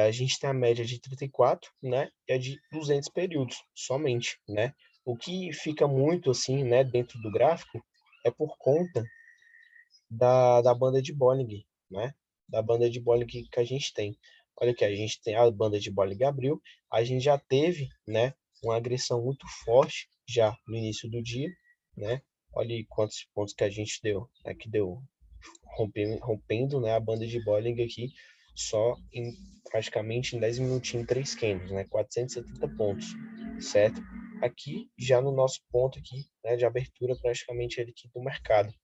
A gente tem a média de 34, né? E a de 200 períodos, somente, né? O que fica muito assim, né, dentro do gráfico é por conta da banda de Bollinger, né? Da banda de Bollinger que a gente tem. Olha aqui, a gente tem a banda de Bollinger abriu, a gente já teve, né, uma agressão muito forte já no início do dia, né? Olha aí quantos pontos que a gente deu, né, que deu rompendo, né, a banda de Bollinger aqui só em praticamente em 10 minutinhos, 3 candles, né, 470 pontos, certo? Aqui já no nosso ponto aqui, né, de abertura praticamente ele aqui do mercado,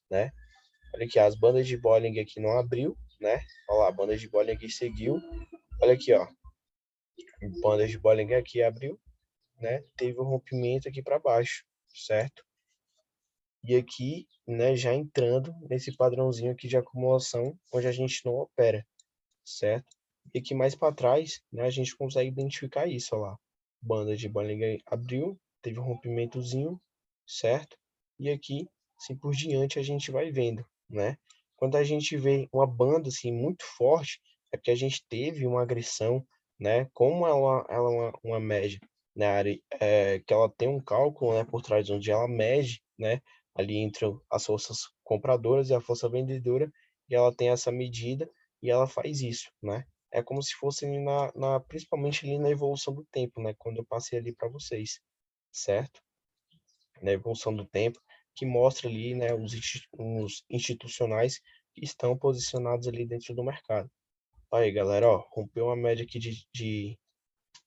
né? Olha aqui, as bandas de Bollinger aqui não abriu, né? Olha lá, a banda de Bollinger seguiu. Olha aqui, ó. Banda de Bollinger aqui abriu, né? Teve um rompimento aqui para baixo, certo? E aqui, né, já entrando nesse padrãozinho aqui de acumulação, onde a gente não opera, certo? E aqui mais para trás, né, a gente consegue identificar isso, ó lá. Banda de Bollinger abriu, teve um rompimentozinho, certo? E aqui, assim por diante, a gente vai vendo, né? Quando a gente vê uma banda assim muito forte, é porque a gente teve uma agressão, né? Como ela é uma média na área, que ela tem um cálculo, né, por trás onde ela mede, né, ali entre as forças compradoras e a força vendedora, e ela tem essa medida e ela faz isso, né? É como se fosse ali principalmente ali na evolução do tempo, né? Quando eu passei ali para vocês, certo? Na evolução do tempo, que mostra ali, né, os institucionais que estão posicionados ali dentro do mercado. Aí, galera, ó, rompeu uma média aqui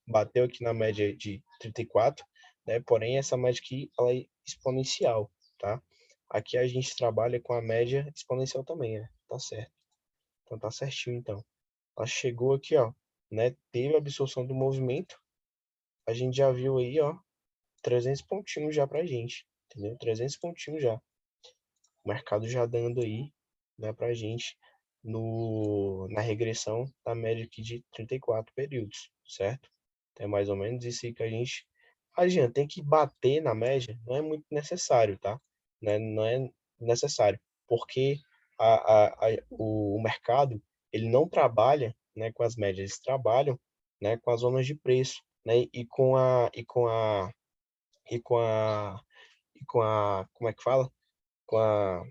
bateu aqui na média de 34, né? Porém, essa média aqui, ela é exponencial, tá? Aqui a gente trabalha com a média exponencial também, né? Tá certo. Então tá certinho, então. Ela chegou aqui, ó, né? Teve a absorção do movimento. A gente já viu aí, ó, 300 pontinhos já pra gente, entendeu? 300 pontinhos já. O mercado já dando aí, né, pra gente na regressão da média aqui de 34 períodos, certo? Então é mais ou menos isso aí que a gente adianta. Tem que bater na média, não é muito necessário, tá? Né? Não é necessário, porque o mercado, ele não trabalha, né, com as médias, eles trabalham, né, com as zonas de preço, né, e com a, como é que fala? Com a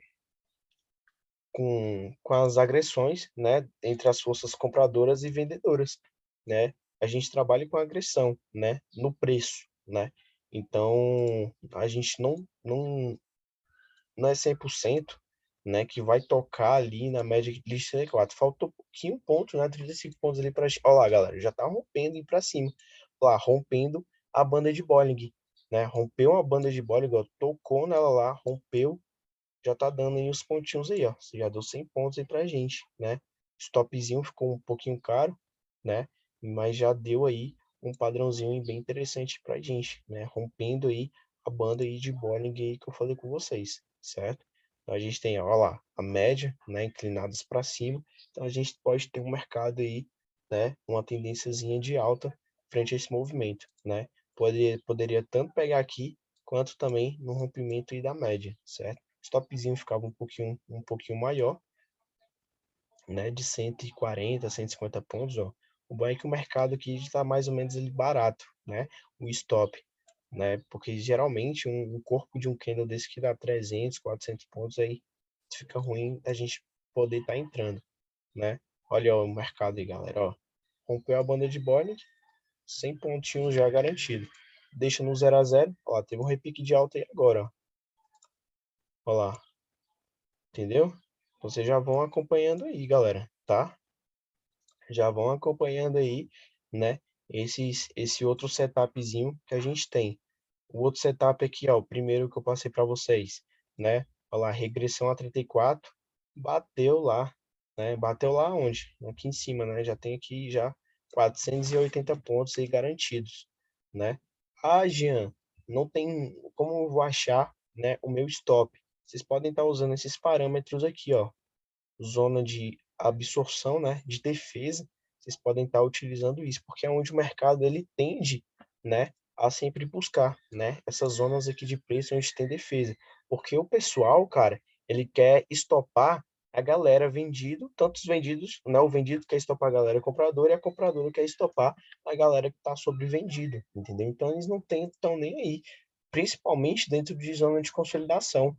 com as agressões, né, entre as forças compradoras e vendedoras, né? A gente trabalha com agressão, né, no preço, né? Então, a gente não é 100%, né, que vai tocar ali na média de 34. Faltou um pouquinho ponto, né, 35 pontos ali para... Olha lá, galera, já tá rompendo e para cima. Lá, rompendo a banda de Bollinger, né? Rompeu a banda de Bollinger, ó, tocou nela lá, rompeu, já tá dando aí os pontinhos aí, ó. Você já deu 100 pontos aí pra gente, né? Stopzinho ficou um pouquinho caro, né? Mas já deu aí um padrãozinho bem interessante pra gente, né? Rompendo aí a banda aí de Bollinger aí que eu falei com vocês, certo? Então a gente tem, ó lá, a média, né, inclinadas para cima. Então a gente pode ter um mercado aí, né, uma tendênciazinha de alta frente a esse movimento, né? Poderia tanto pegar aqui quanto também no rompimento aí da média, certo? Stopzinho ficava um pouquinho maior, né, de 140, 150 pontos, ó. O bom é que o mercado aqui está mais ou menos ali barato, né? O stop. né? Porque geralmente um corpo de um candle desse que dá 300, 400 pontos aí fica ruim a gente poder estar entrando, né? Olha ó, o mercado aí, galera, ó. Rompeu a banda de Bollinger, 100 pontinhos já garantido. Deixa no 0 a 0, ó, teve um repique de alta aí agora, ó. Olha lá, entendeu? Vocês já vão acompanhando aí, galera, tá? Já vão acompanhando aí, né? Esse outro setupzinho que a gente tem. O outro setup aqui, ó, o primeiro que eu passei para vocês, né? Olha lá, regressão a 34, bateu lá, né? Bateu lá onde? Aqui em cima, né? Já tem aqui já 480 pontos aí garantidos, né? Ah, Jean, não tem como eu vou achar, né, o meu stop. Vocês podem estar usando esses parâmetros aqui, ó, zona de absorção, né, de defesa. Vocês podem estar utilizando isso, porque é onde o mercado ele tende, né, a sempre buscar, né, essas zonas aqui de preço onde tem defesa. Porque o pessoal, cara, ele quer estopar a galera vendido, tantos vendidos, né, o vendido quer estopar a galera compradora e a compradora quer estopar a galera que está sobrevendido, entendeu? Então eles não estão nem aí, principalmente dentro de zona de consolidação.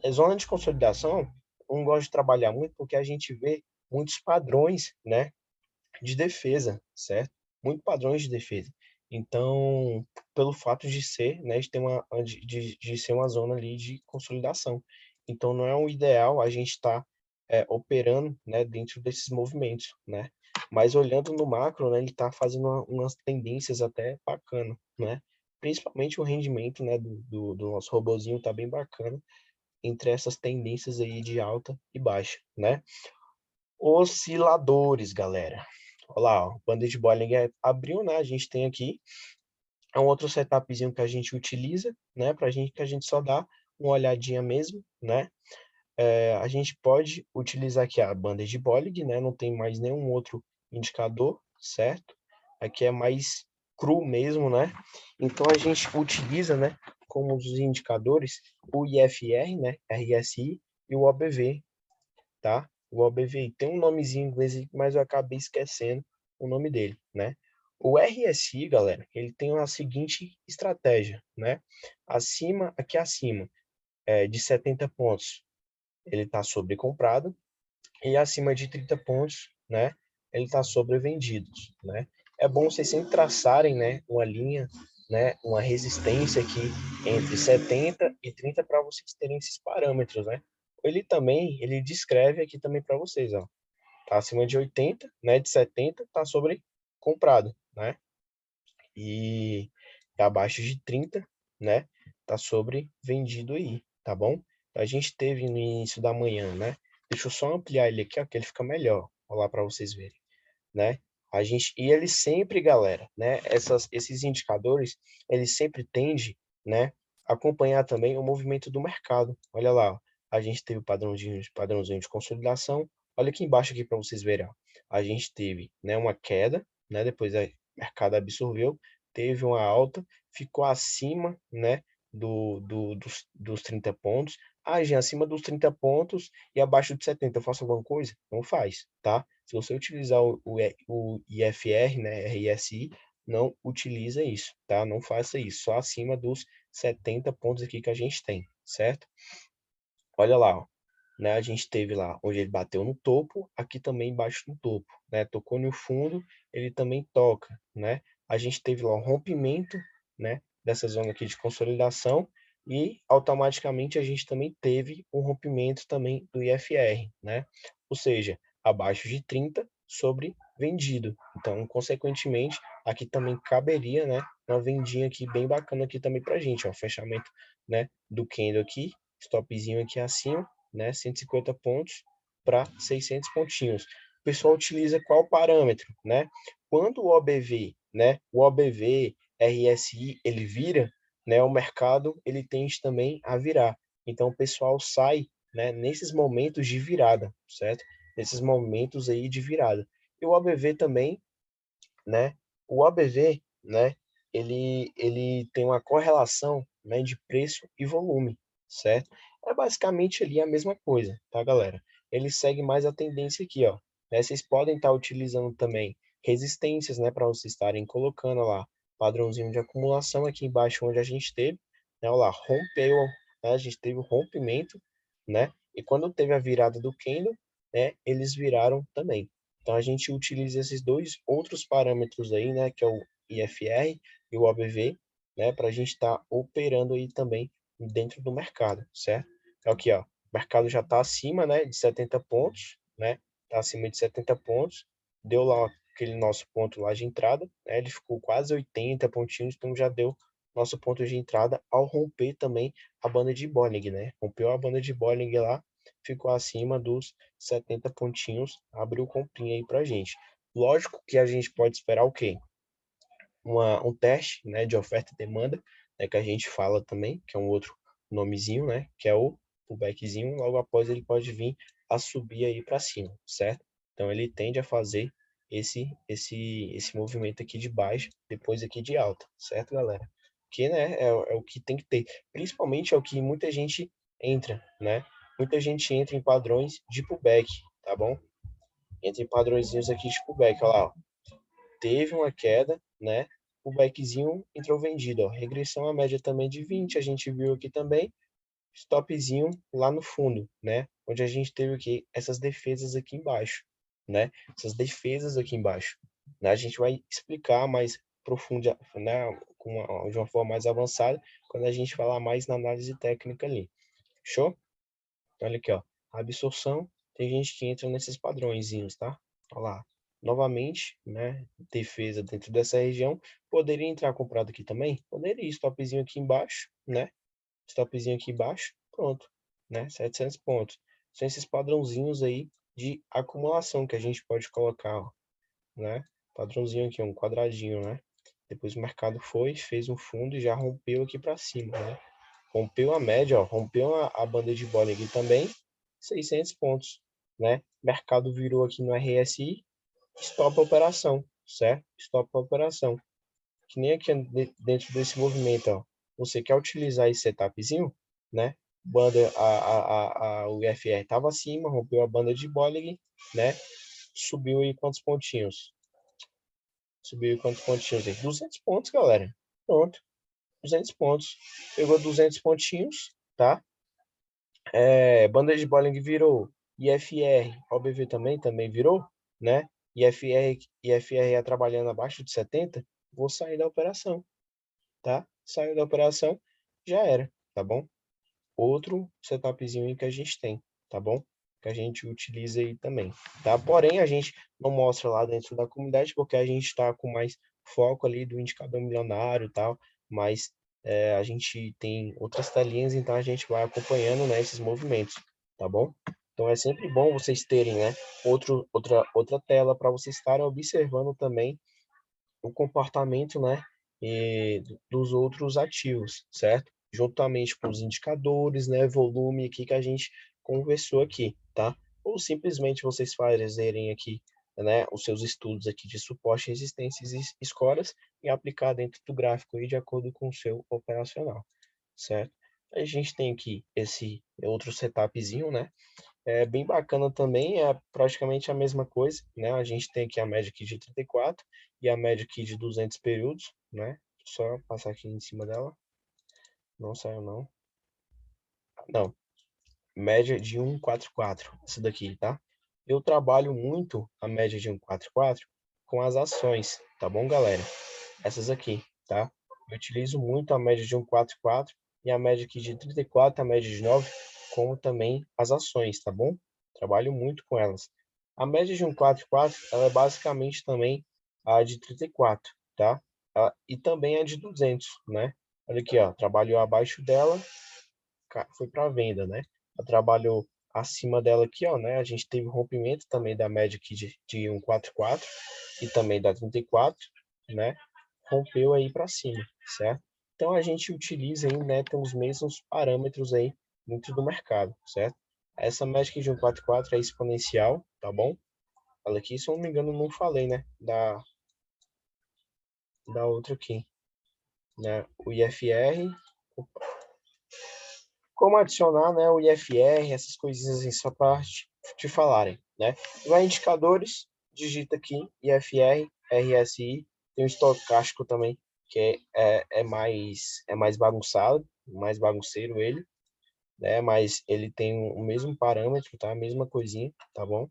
Zona de consolidação, não gosto de trabalhar muito porque a gente vê muitos padrões, né, de defesa, certo? Muitos padrões de defesa. Então, pelo fato de ser, né, de ter de ser uma zona ali de consolidação. Então, não é o ideal a gente estar operando, né, dentro desses movimentos, né? Mas olhando no macro, né, ele está fazendo umas tendências até bacana, né? Principalmente o rendimento, né, do nosso robozinho está bem bacana entre essas tendências aí de alta e baixa, né? Osciladores, galera. Olha lá, ó, o banda de Bollinger abriu, né? A gente tem aqui é um outro setupzinho que a gente utiliza, né? Para gente que a gente só dá uma olhadinha mesmo, né? A gente pode utilizar aqui a banda de Bollinger, né? Não tem mais nenhum outro indicador, certo? Aqui é mais cru mesmo, né? Então a gente utiliza, né? Como os indicadores, o IFR, né? RSI e o OBV, tá? O OBVI tem um nomezinho em inglês, mas eu acabei esquecendo o nome dele, né? O RSI, galera, ele tem a seguinte estratégia, né? Aqui acima de 70 pontos, ele está sobrecomprado, e acima de 30 pontos, né? Ele está sobrevendido, né? É bom vocês sempre traçarem, né? Uma linha, né? Uma resistência aqui entre 70 e 30 para vocês terem esses parâmetros, né? Ele descreve aqui também para vocês, ó. Tá acima de 80, né? De 70 tá sobre comprado, né? E abaixo de 30, né? Tá sobre vendido aí, tá bom? A gente teve no início da manhã, né? Deixa eu só ampliar ele aqui, ó, que ele fica melhor. Vou lá para vocês verem, né? E ele sempre, galera, né? Esses indicadores, eles sempre tendem, né? Acompanhar também o movimento do mercado. Olha lá, ó, a gente teve o padrãozinho de consolidação. Olha aqui embaixo aqui para vocês verem, ó. A gente teve, né, uma queda, né? Depois o mercado absorveu, teve uma alta, ficou acima, né? Dos 30 pontos. Ah, Jean, acima dos 30 pontos e abaixo de 70, eu faço alguma coisa? Não faz, tá? Se você utilizar o IFR, né, RSI, não utiliza isso, tá? Não faça isso, só acima dos 70 pontos aqui que a gente tem, certo? Olha lá, ó, né? A gente teve lá onde ele bateu no topo, aqui também embaixo no topo, né? Tocou no fundo, ele também toca, né? A gente teve lá um rompimento, né? Dessa zona aqui de consolidação e automaticamente a gente também teve um rompimento também do IFR, né? Ou seja, abaixo de 30 sobre vendido. Então, consequentemente, aqui também caberia, né? Uma vendinha aqui bem bacana aqui também pra gente, ó, fechamento, né? Do candle aqui, stopzinho aqui acima, né, 150 pontos para 600 pontinhos. O pessoal utiliza qual parâmetro, né? Quando o OBV, né, o OBV, RSI, ele vira, né, o mercado ele tende também a virar. Então o pessoal sai, né, nesses momentos de virada, certo? Nesses momentos aí de virada. E o OBV também, né? O OBV, né, ele tem uma correlação, né, de preço e volume, certo? É basicamente ali a mesma coisa, tá, galera? Ele segue mais a tendência aqui, ó. Né? Vocês podem estar utilizando também resistências, né, para vocês estarem colocando lá padrãozinho de acumulação aqui embaixo, onde a gente teve, né, olha lá, rompeu, né, a gente teve o rompimento, né, e quando teve a virada do candle, né, eles viraram também. Então, a gente utiliza esses dois outros parâmetros aí, né, que é o IFR e o OBV, né, para a gente estar operando aí também dentro do mercado, certo? Então, aqui, ó, o mercado já está acima, né, de 70 pontos, né, está acima de 70 pontos, deu lá aquele nosso ponto lá de entrada, né, ele ficou quase 80 pontinhos, então já deu nosso ponto de entrada ao romper também a banda de Bollinger, né, rompeu a banda de Bollinger lá, ficou acima dos 70 pontinhos, abriu comprinha aí pra gente. Lógico que a gente pode esperar o quê? Um teste, né, de oferta e demanda, né, que a gente fala também, que é um outro nomezinho, né, que é o pullbackzinho, logo após ele pode vir a subir aí para cima, certo? Então ele tende a fazer esse movimento aqui de baixa, depois aqui de alta, certo, galera? Que, né, é o que tem que ter, principalmente é o que muita gente entra, né? Muita gente entra em padrões de pullback, tá bom? Entra em padrõezinhos aqui de pullback, olha lá, ó. Teve uma queda, né? O backzinho entrou vendido, ó. Regressão à média também de 20, a gente viu aqui também, stopzinho lá no fundo, né? Onde a gente teve aqui essas defesas aqui embaixo, né? Essas defesas aqui embaixo, né? A gente vai explicar mais profunda, né? De uma forma mais avançada, quando a gente falar mais na análise técnica ali. Show? Então, olha aqui, ó. A absorção, tem gente que entra nesses padrõezinhos, tá? Olha lá. Novamente, né? Defesa dentro dessa região. Poderia entrar comprado aqui também? Poderia. Stopzinho aqui embaixo, né? Stopzinho aqui embaixo. Pronto, né? 700 pontos. São esses padrãozinhos aí de acumulação que a gente pode colocar, ó, né? Padrãozinho aqui, um quadradinho, né? Depois o mercado foi, fez um fundo e já rompeu aqui para cima, né? Rompeu a média, ó, rompeu a banda de Bollinger aqui também, 600 pontos, né? Mercado virou aqui no RSI, stop a operação, certo? Stop a operação. Que nem aqui dentro desse movimento, ó. Você quer utilizar esse setupzinho, né? Banda, o IFR estava acima, rompeu a banda de Bollinger, né? Subiu aí quantos pontinhos? Subiu aí quantos pontinhos aí? 200 pontos, galera. Pronto, 200 pontos. Pegou 200 pontinhos, tá? Banda de Bollinger virou, IFR, OBV também virou, né? IFR ia trabalhando abaixo de 70, vou sair da operação, tá? Saiu da operação, já era, tá bom? Outro setupzinho aí que a gente tem, tá bom? Que a gente utiliza aí também, tá? Porém, a gente não mostra lá dentro da comunidade porque a gente está com mais foco ali do indicador milionário e tal, mas a gente tem outras telinhas, então a gente vai acompanhando, né, esses movimentos, tá bom? Então é sempre bom vocês terem, né, outra tela para vocês estarem observando também o comportamento, né, dos outros ativos, certo? Juntamente com os indicadores, né, volume aqui que a gente conversou aqui, tá? Ou simplesmente vocês fazerem aqui, né, os seus estudos aqui de suporte, resistências e escoras e aplicar dentro do gráfico aí de acordo com o seu operacional, certo? A gente tem aqui esse outro setupzinho, né? É bem bacana também, é praticamente a mesma coisa, né? A gente tem aqui a média aqui de 34 e a média aqui de 200 períodos, né? Só passar aqui em cima dela. Não saiu não. Não, média de 144, essa daqui, tá? Eu trabalho muito a média de 144 com as ações, tá bom, galera? Essas aqui, tá? Eu utilizo muito a média de 144 e a média aqui de 34, a média de 9, como também as ações, tá bom? Trabalho muito com elas. A média de 144, ela é basicamente também a de 34, tá? E também a de 200, né? Olha aqui, ó, trabalhou abaixo dela, foi para venda, né? Ela trabalhou acima dela aqui, ó, né? A gente teve o rompimento também da média aqui de 144 e também da 34, né? Rompeu aí para cima, certo? Então a gente utiliza aí, né, tem os mesmos parâmetros aí dentro do mercado, certo? Essa média aqui de 144 é exponencial, tá bom? Olha aqui, se eu não me engano, não falei, né, da outra aqui, né? O IFR, como adicionar, né, o IFR, essas coisinhas assim, só para te falarem, né? Vai indicadores, digita aqui IFR, RSI, tem o estocástico também, que é mais bagunçado, mais bagunceiro ele, né? Mas ele tem o mesmo parâmetro, tá? A mesma coisinha, tá bom?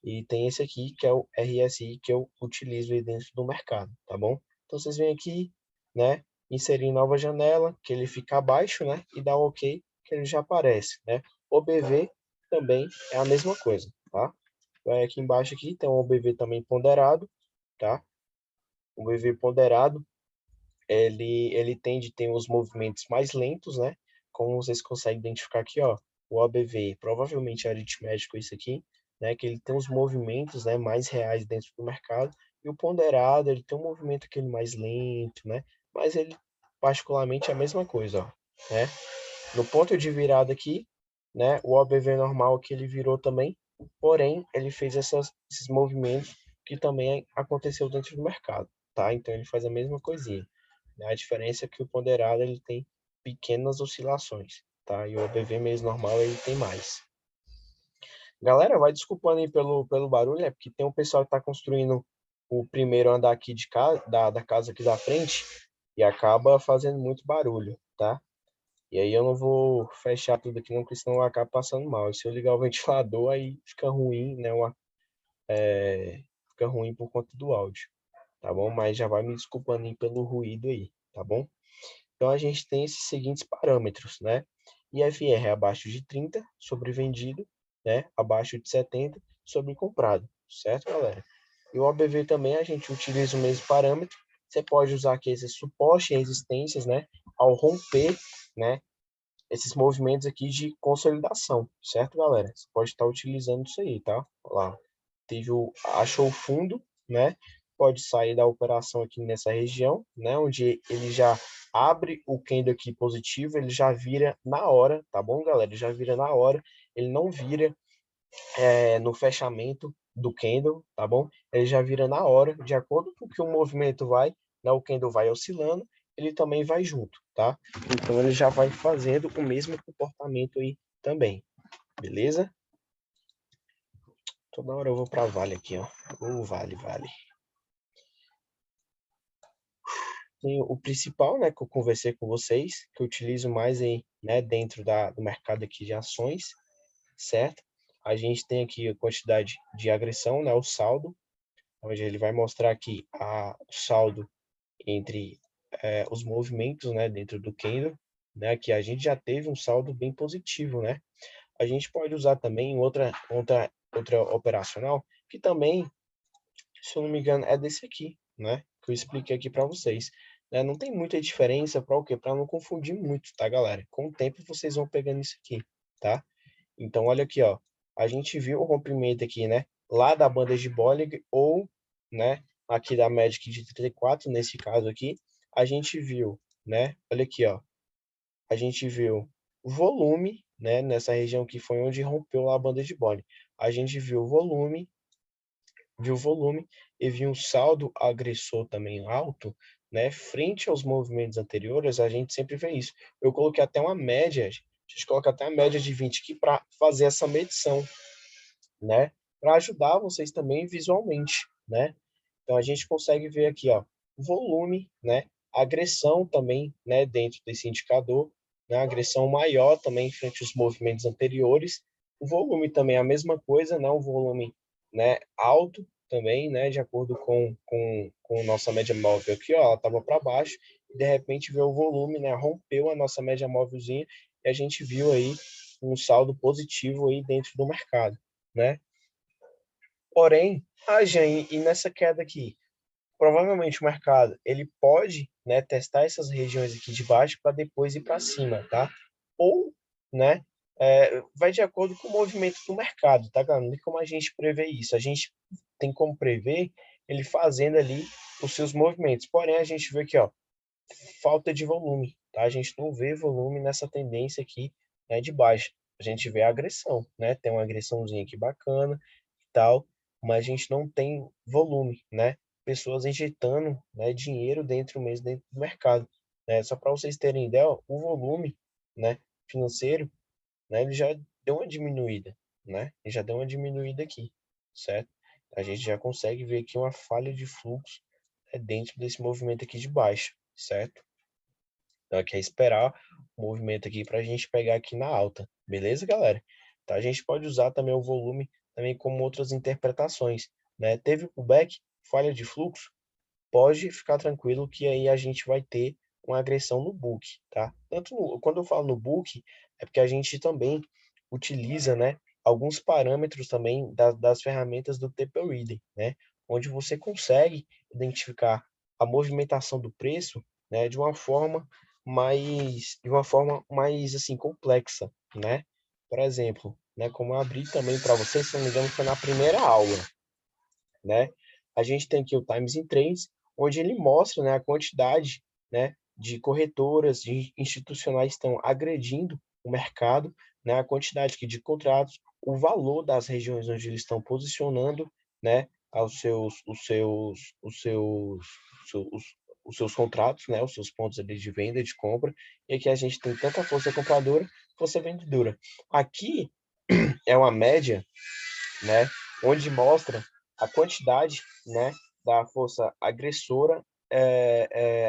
E tem esse aqui, que é o RSI, que eu utilizo aí dentro do mercado, tá bom? Então, vocês vêm aqui, né? Inserir nova janela, que ele fica abaixo, né? E dá um OK, que ele já aparece, né? O BV também é a mesma coisa, tá? Vai aqui embaixo aqui, tem um OBV também ponderado, tá? O BV ponderado, ele tende a ter os movimentos mais lentos, né? Como vocês conseguem identificar aqui, ó, o OBV, provavelmente é aritmético isso aqui, né? Que ele tem os movimentos, né, mais reais dentro do mercado, e o ponderado, ele tem um movimento aquele mais lento, né? Mas ele, particularmente, é a mesma coisa, ó, né? No ponto de virada aqui, né, o OBV normal que ele virou também, porém, ele fez esses movimentos que também aconteceu dentro do mercado, tá? Então, ele faz a mesma coisinha. A diferença é que o ponderado ele tem pequenas oscilações, tá? E o OBV mesmo normal ele tem mais. Galera, vai desculpando aí pelo barulho, é porque tem um pessoal que está construindo o primeiro andar aqui de casa, da casa aqui da frente e acaba fazendo muito barulho, tá? E aí eu não vou fechar tudo aqui não, porque senão eu acabo passando mal. E se eu ligar o ventilador, aí fica ruim, né? Fica ruim por conta do áudio, tá bom? Mas já vai me desculpando aí pelo ruído aí, tá bom? Então, a gente tem esses seguintes parâmetros, né? IFR é abaixo de 30 sobre vendido, né? Abaixo de 70 sobre comprado, certo, galera? E o OBV também a gente utiliza o mesmo parâmetro. Você pode usar aqui esse suporte e resistências, né? Ao romper, né? Esses movimentos aqui de consolidação, certo, galera? Você pode estar utilizando isso aí, tá? Olha lá, achou o fundo, né? Pode sair da operação aqui nessa região, né? Onde ele já abre o candle aqui positivo, ele já vira na hora, tá bom, galera? Ele já vira na hora, ele não vira no fechamento do candle, tá bom? Ele já vira na hora, de acordo com que o movimento vai, né? O candle vai oscilando, ele também vai junto, tá? Então ele já vai fazendo o mesmo comportamento aí também, beleza? Toda hora eu vou para Vale aqui, ó. Vale. Tem o principal, né, que eu conversei com vocês, que eu utilizo mais aí, né, dentro do mercado aqui de ações, certo? A gente tem aqui a quantidade de agressão, né, o saldo, onde ele vai mostrar aqui o saldo entre os movimentos, né, dentro do candle, né, que a gente já teve um saldo bem positivo, né? A gente pode usar também outra operacional, que também, se eu não me engano, é desse aqui, né? Que eu expliquei aqui para vocês. Né? Não tem muita diferença para o quê? Para não confundir muito, tá, galera? Com o tempo vocês vão pegando isso aqui, tá? Então, olha aqui, ó. A gente viu o rompimento aqui, né? Lá da banda de Bollinger ou, né? Aqui da Magic de 34, nesse caso aqui, a gente viu, né? Olha aqui, ó. A gente viu o volume, né? Nessa região que foi onde rompeu lá a banda de Bollinger. A gente viu o volume e viu um saldo agressor também alto, né? Frente aos movimentos anteriores, a gente sempre vê isso. Eu coloquei até uma média, a gente coloca até a média de 20 aqui para fazer essa medição, né? Para ajudar vocês também visualmente, né? Então a gente consegue ver aqui, ó, volume, né? Agressão também, né? Dentro desse indicador, né? Agressão maior também frente aos movimentos anteriores. O volume também é a mesma coisa, né? O volume, né? Alto também, né? De acordo com nossa média móvel aqui, ó, ela estava para baixo e de repente veio o volume, né? Rompeu a nossa média móvelzinha e a gente viu aí um saldo positivo aí dentro do mercado, né? Porém, Jean, e nessa queda aqui, provavelmente o mercado ele pode, né, testar essas regiões aqui de baixo para depois ir para cima, tá? Ou, né, vai de acordo com o movimento do mercado, tá, galera? Não tem como a gente prever isso. A gente tem como prever ele fazendo ali os seus movimentos. Porém, a gente vê aqui, ó, falta de volume, tá? A gente não vê volume nessa tendência aqui, né, de baixo. A gente vê a agressão, né? Tem uma agressãozinha aqui bacana, tal, mas a gente não tem volume, né? Pessoas injetando, né, dinheiro dentro mesmo dentro do mercado, né? Só para vocês terem ideia, o volume, né, financeiro, né, ele já deu uma diminuída, né? Ele já deu uma diminuída aqui, certo? A gente já consegue ver aqui uma falha de fluxo, dentro desse movimento aqui de baixa, certo? Então, aqui é esperar o movimento aqui para a gente pegar aqui na alta, beleza, galera? Então, a gente pode usar também o volume também como outras interpretações, né? Teve o pullback, falha de fluxo, pode ficar tranquilo que aí a gente vai ter uma agressão no book, tá? Quando eu falo no book, é porque a gente também utiliza, né, alguns parâmetros também das ferramentas do TP Reader, né? Onde você consegue identificar a movimentação do preço, né, de uma forma mais assim complexa, né? Por exemplo, né, como eu abri também para vocês, se não me engano, foi na primeira aula, né? A gente tem aqui o Times in Trends, onde ele mostra, né, a quantidade, né, de corretoras, de institucionais estão agredindo o mercado, né, a quantidade aqui de contratos, o valor das regiões onde eles estão posicionando, né, os seus contratos, né, os seus pontos ali de venda, de compra, e aqui a gente tem tanto a força compradora, força vendedora. Aqui é uma média, né, onde mostra a quantidade, né, da força agressora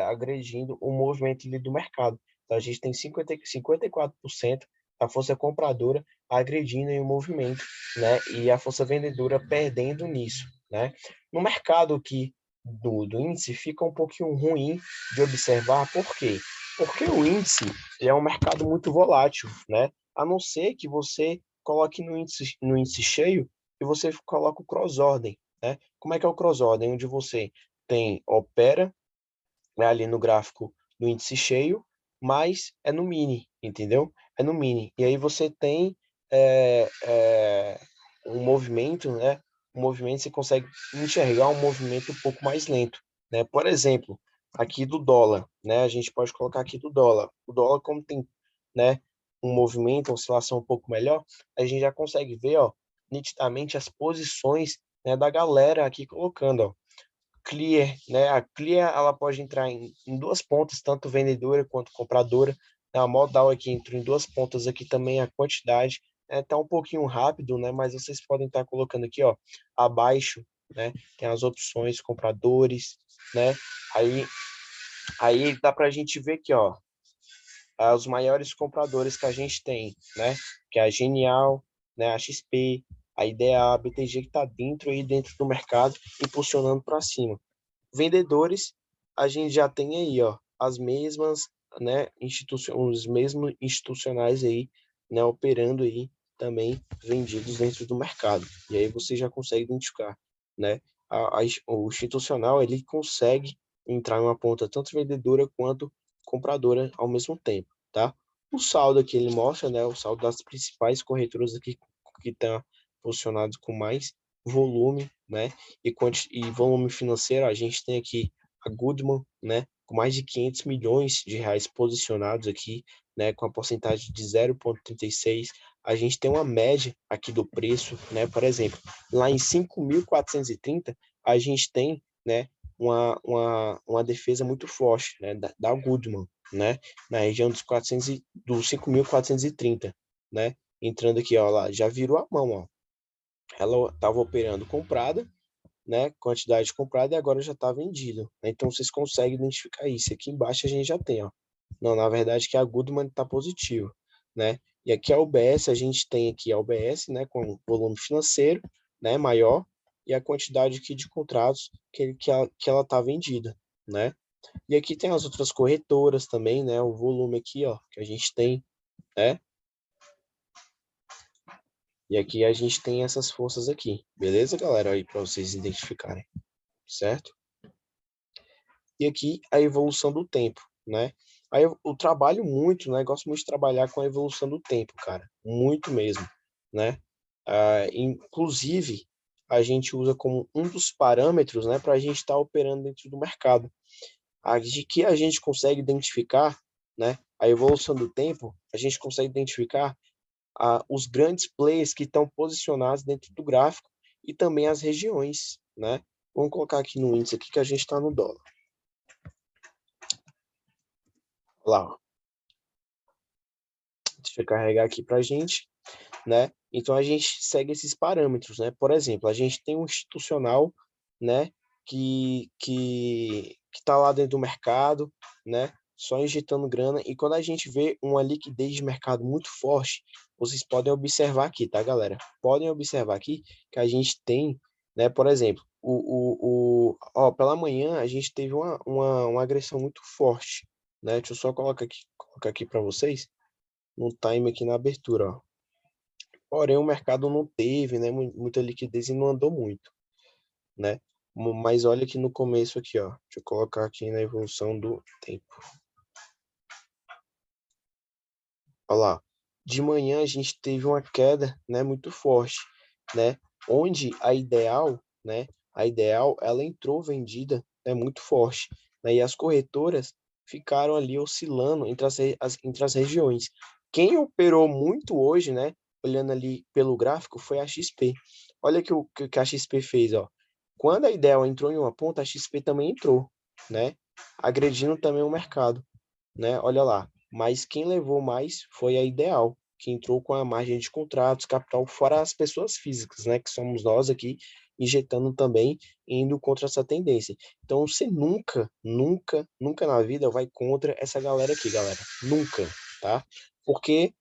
agredindo o movimento ali do mercado. Então, a gente tem 54% da força compradora agredindo em um movimento, né, e a força vendedora perdendo nisso, né. No mercado aqui do índice fica um pouquinho ruim de observar, por quê? Porque o índice é um mercado muito volátil, né, a não ser que você coloque no índice cheio e você coloca o cross-ordem, né? Como é que é o cross-ordem? Onde você opera, né, ali no gráfico do índice cheio, mas é no mini, entendeu? É no mini. E aí você tem é, é, um movimento, né? Um movimento, você consegue enxergar um movimento um pouco mais lento, né? Por exemplo, aqui do dólar, né? A gente pode colocar aqui do dólar. O dólar, como tem, né, um movimento, uma oscilação um pouco melhor, a gente já consegue ver, ó, nitidamente as posições, né, da galera aqui colocando, ó. Clear, né? A Clear ela pode entrar em duas pontas, tanto vendedora quanto compradora. A modal aqui entra em duas pontas aqui também a quantidade. Tá um pouquinho rápido, né? Mas vocês podem estar colocando aqui, ó, abaixo, né? Tem as opções compradores, né? Aí, aí dá para a gente ver aqui, ó, os maiores compradores que a gente tem, né? Que é a Genial, né? A XP, a IDEA, a BTG que está dentro do mercado, impulsionando para cima. Vendedores, a gente já tem aí, ó, as mesmas, né, os mesmos institucionais aí, né, operando aí também vendidos dentro do mercado. E aí você já consegue identificar, né, o institucional, ele consegue entrar em uma ponta tanto vendedora quanto compradora ao mesmo tempo, tá? O saldo aqui ele mostra, né, o saldo das principais corretoras aqui que estão posicionados com mais volume, né, e volume financeiro, a gente tem aqui a Goodman, né, com mais de 500 milhões de reais posicionados aqui, né, com a porcentagem de 0,36. A gente tem uma média aqui do preço, né, por exemplo, lá em 5.430, a gente tem, né, uma defesa muito forte, né, da Goodman, né, na região dos 5.430, né, entrando aqui, ó, lá, já virou a mão, ó, ela estava operando comprada, né, quantidade comprada e agora já está vendido. Então vocês conseguem identificar isso. Aqui embaixo a gente já tem, ó. Não, na verdade que a Goodman está positivo, né? E aqui a UBS, a gente tem aqui a UBS, né, com volume financeiro, né, maior e a quantidade aqui de contratos que ela está vendida, né? E aqui tem as outras corretoras também, né? O volume aqui, ó, que a gente tem, né? E aqui a gente tem essas forças aqui, beleza, galera? Aí para vocês identificarem, certo? E aqui a evolução do tempo, né? Aí eu trabalho muito, né? Gosto muito de trabalhar com a evolução do tempo, cara, muito mesmo, né? Inclusive, a gente usa como um dos parâmetros, né, para a gente estar operando dentro do mercado. De que a gente consegue identificar, né, a evolução do tempo, a gente consegue identificar os grandes players que estão posicionados dentro do gráfico e também as regiões, né? Vamos colocar aqui no índice aqui que a gente está no dólar. Lá, ó. Deixa eu carregar aqui para a gente, né? Então a gente segue esses parâmetros, né? Por exemplo, a gente tem um institucional, né? que tá lá dentro do mercado, né? Só injetando grana. E quando a gente vê uma liquidez de mercado muito forte, vocês podem observar aqui, tá, galera? Podem observar aqui que a gente tem, né, por exemplo, ó, pela manhã a gente teve uma agressão muito forte, né? Deixa eu só colocar aqui para vocês, no time aqui na abertura, ó. Porém, o mercado não teve, né, muita liquidez e não andou muito, né? Mas olha aqui no começo aqui, ó. Deixa eu colocar aqui na evolução do tempo. Olha lá. De manhã a gente teve uma queda, né, muito forte, né? Onde a ideal, ela entrou vendida, né, muito forte, né? E as corretoras ficaram ali oscilando entre as regiões. Quem operou muito hoje, né, olhando ali pelo gráfico, foi a XP. Olha que a XP fez, ó. Quando a ideal entrou em uma ponta, a XP também entrou, né? Agredindo também o mercado, né? Olha lá. Mas quem levou mais foi a Ideal, que entrou com a margem de contratos, capital, fora as pessoas físicas, né? Que somos nós aqui, injetando também, indo contra essa tendência. Então, você nunca na vida vai contra essa galera aqui, galera. Nunca, tá? Porque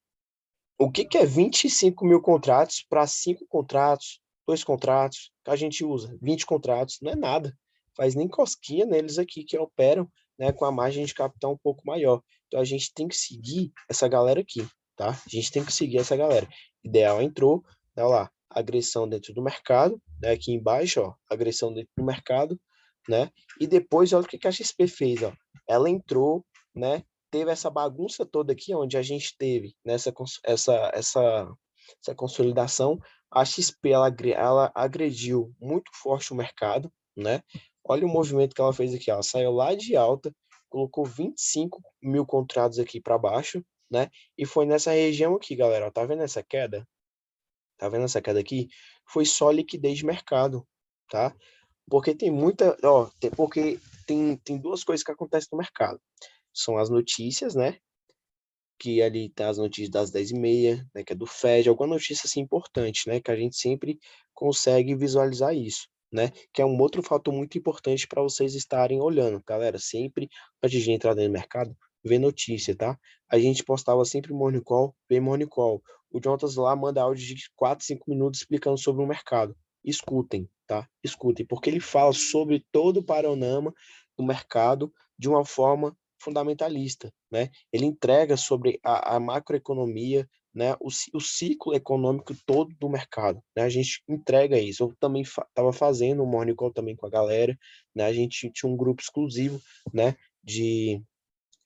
o que que é 25 mil contratos para 5 contratos, 2 contratos que a gente usa? 20 contratos, não é nada. Faz nem cosquinha neles aqui que operam, né, com a margem de capital um pouco maior. Então a gente tem que seguir essa galera aqui, tá? A gente tem que seguir essa galera. Ideal entrou, tá lá, agressão dentro do mercado, né, aqui embaixo, ó, agressão dentro do mercado, né? E depois olha o que que a XP fez, ó. Ela entrou, né, teve essa bagunça toda aqui, onde a gente teve nessa essa consolidação, a XP ela agrediu muito forte o mercado, né? Olha o movimento que ela fez aqui, ela saiu lá de alta, colocou 25 mil contratos aqui para baixo, né? E foi nessa região aqui, galera, ó, tá vendo essa queda? Tá vendo essa queda aqui? Foi só liquidez de mercado, tá? Porque tem muita, ó, porque tem duas coisas que acontecem no mercado. São as notícias, né? Que ali tá as notícias das 10h30, né, que é do Fed, alguma notícia assim importante, né, que a gente sempre consegue visualizar isso, né, que é um outro fator muito importante para vocês estarem olhando, galera, sempre antes de entrar no mercado, ver notícia, tá? A gente postava sempre Morning Call, vê Morning Call. O Jonas lá manda áudio de 4, 5 minutos explicando sobre o mercado. Escutem, tá? Escutem, porque ele fala sobre todo o panorama do mercado de uma forma fundamentalista, né? Ele entrega sobre a macroeconomia, né? O ciclo econômico todo do mercado, né? A gente entrega isso. Eu também estava fazendo um morning call também com a galera, né? A gente tinha um grupo exclusivo, né? De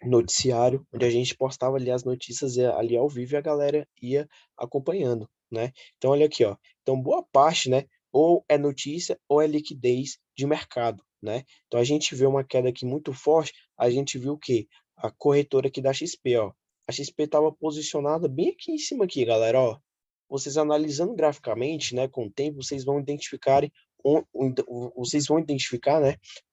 noticiário, onde a gente postava ali as notícias ali ao vivo e a galera ia acompanhando, né? Então, olha aqui, ó. Então, boa parte, né? Ou é notícia ou é liquidez de mercado, né? Então, a gente vê uma queda aqui muito forte, a gente viu o quê? A corretora aqui da XP, ó. A XP estava posicionada bem aqui em cima aqui, galera, ó. Vocês analisando graficamente, né, com o tempo, vocês vão identificar, né,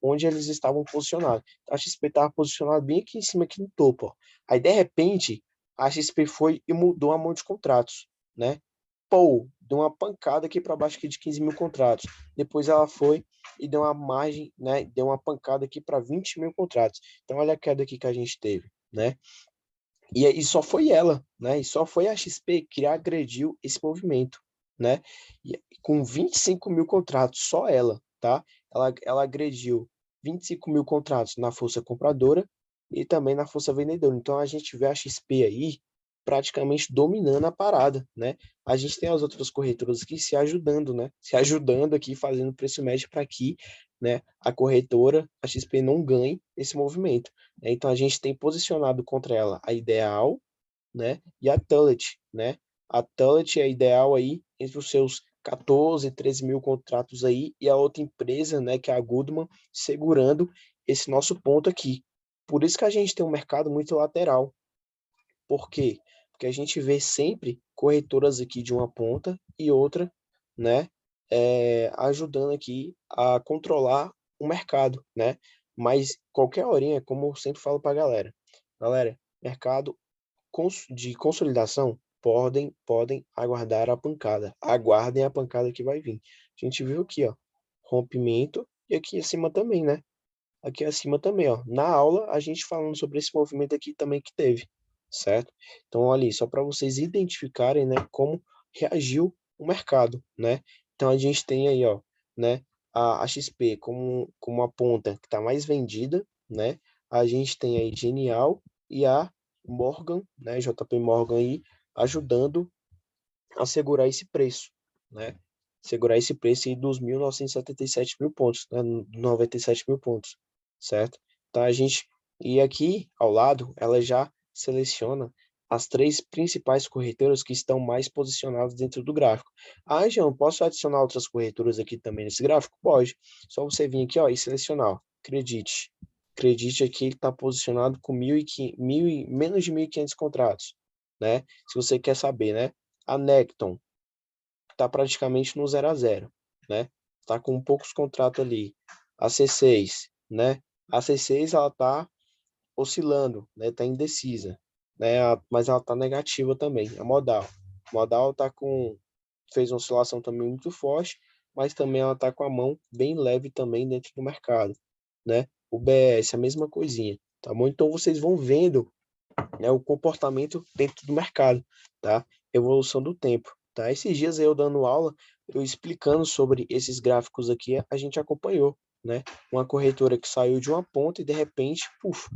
onde eles estavam posicionados. A XP estava posicionada bem aqui em cima, aqui no topo, ó. Aí, de repente, a XP foi e mudou a mão de contratos, né? Pô, deu uma pancada aqui para baixo aqui de 15 mil contratos. Depois ela foi e deu uma margem, né? Deu uma pancada aqui para 20 mil contratos. Então, olha a queda aqui que a gente teve, né? E só foi ela, né? E só foi a XP que agrediu esse movimento, né? E com 25 mil contratos, só ela, tá? Ela agrediu 25 mil contratos na força compradora e também na força vendedora. Então a gente vê a XP aí praticamente dominando a parada, né? A gente tem as outras corretoras aqui se ajudando, né? Se ajudando aqui, fazendo preço médio para que, né, a corretora, a XP não ganhe esse movimento, né? Então a gente tem posicionado contra ela a Ideal, né, e a Tullet, né? A Tullet é a Ideal aí entre os seus 14, 13 mil contratos aí e a outra empresa, né, que é a Goodman, segurando esse nosso ponto aqui. Por isso que a gente tem um mercado muito lateral. Por quê? Porque a gente vê sempre corretoras aqui de uma ponta e outra, né, ajudando aqui a controlar o mercado, né? Mas qualquer horinha, como eu sempre falo para a galera, mercado de consolidação podem aguardar a pancada. Aguardem a pancada que vai vir. A gente viu aqui, ó, rompimento, e aqui acima também, né? Aqui acima também, ó. Na aula, a gente falando sobre esse movimento aqui também que teve, certo? Então, olha aí, só para vocês identificarem, né, como reagiu o mercado, né? Então, a gente tem aí, ó, né, a XP como a ponta que está mais vendida, né? A gente tem aí Genial e a Morgan, né, JP Morgan aí, ajudando a segurar esse preço, né? Segurar esse preço aí dos 1.977 mil pontos, né? 97 mil pontos, certo? Então a gente, e aqui ao lado, ela já seleciona as três principais corretoras que estão mais posicionadas dentro do gráfico. Ah, João, posso adicionar outras corretoras aqui também nesse gráfico? Pode. Só você vir aqui, ó, e selecionar, ó, Credit. Credit aqui ele está posicionado com menos de 1.500 contratos, né? Se você quer saber, né? A Necton está praticamente no 0 a 0, né? Está com poucos contratos ali. A C6, né? A C6 ela está oscilando, né? Está indecisa, né? Mas ela está negativa também. A Modal está com fez uma oscilação também muito forte, mas também ela está com a mão bem leve também dentro do mercado, né? O BS a mesma coisinha, tá bom? Então vocês vão vendo, né, o comportamento dentro do mercado, tá? Evolução do tempo, tá? Esses dias eu dando aula, eu explicando sobre esses gráficos aqui, a gente acompanhou, né? Uma corretora que saiu de uma ponta e de repente, puf,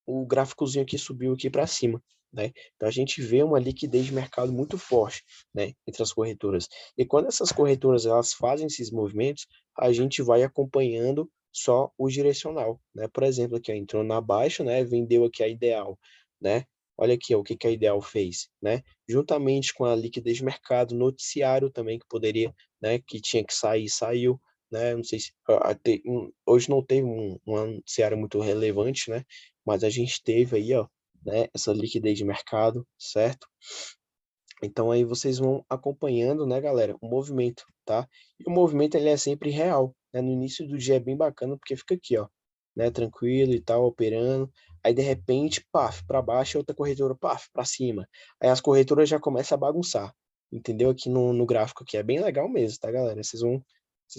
o gráficozinho aqui subiu aqui para cima, né? Então a gente vê uma liquidez de mercado muito forte, né, entre as corretoras. E quando essas corretoras elas fazem esses movimentos, a gente vai acompanhando só o direcional, né? Por exemplo, aqui ó, entrou na baixa, né, vendeu aqui a Ideal, né? Olha aqui ó, o que que a Ideal fez, né? Juntamente com a liquidez de mercado, noticiário também que poderia, né, que tinha que sair, saiu, né? Não sei se hoje não teve um noticiário muito relevante, né? Mas a gente teve aí, ó, né, essa liquidez de mercado, certo? Então aí vocês vão acompanhando, né, galera, o movimento, tá? E o movimento ele é sempre real, né? No início do dia é bem bacana porque fica aqui, ó, né, tranquilo e tal, operando. Aí de repente, paf, para baixo, outra corretora, paf, para cima. Aí as corretoras já começam a bagunçar. Entendeu? Aqui no gráfico aqui é bem legal mesmo, tá, galera? Vocês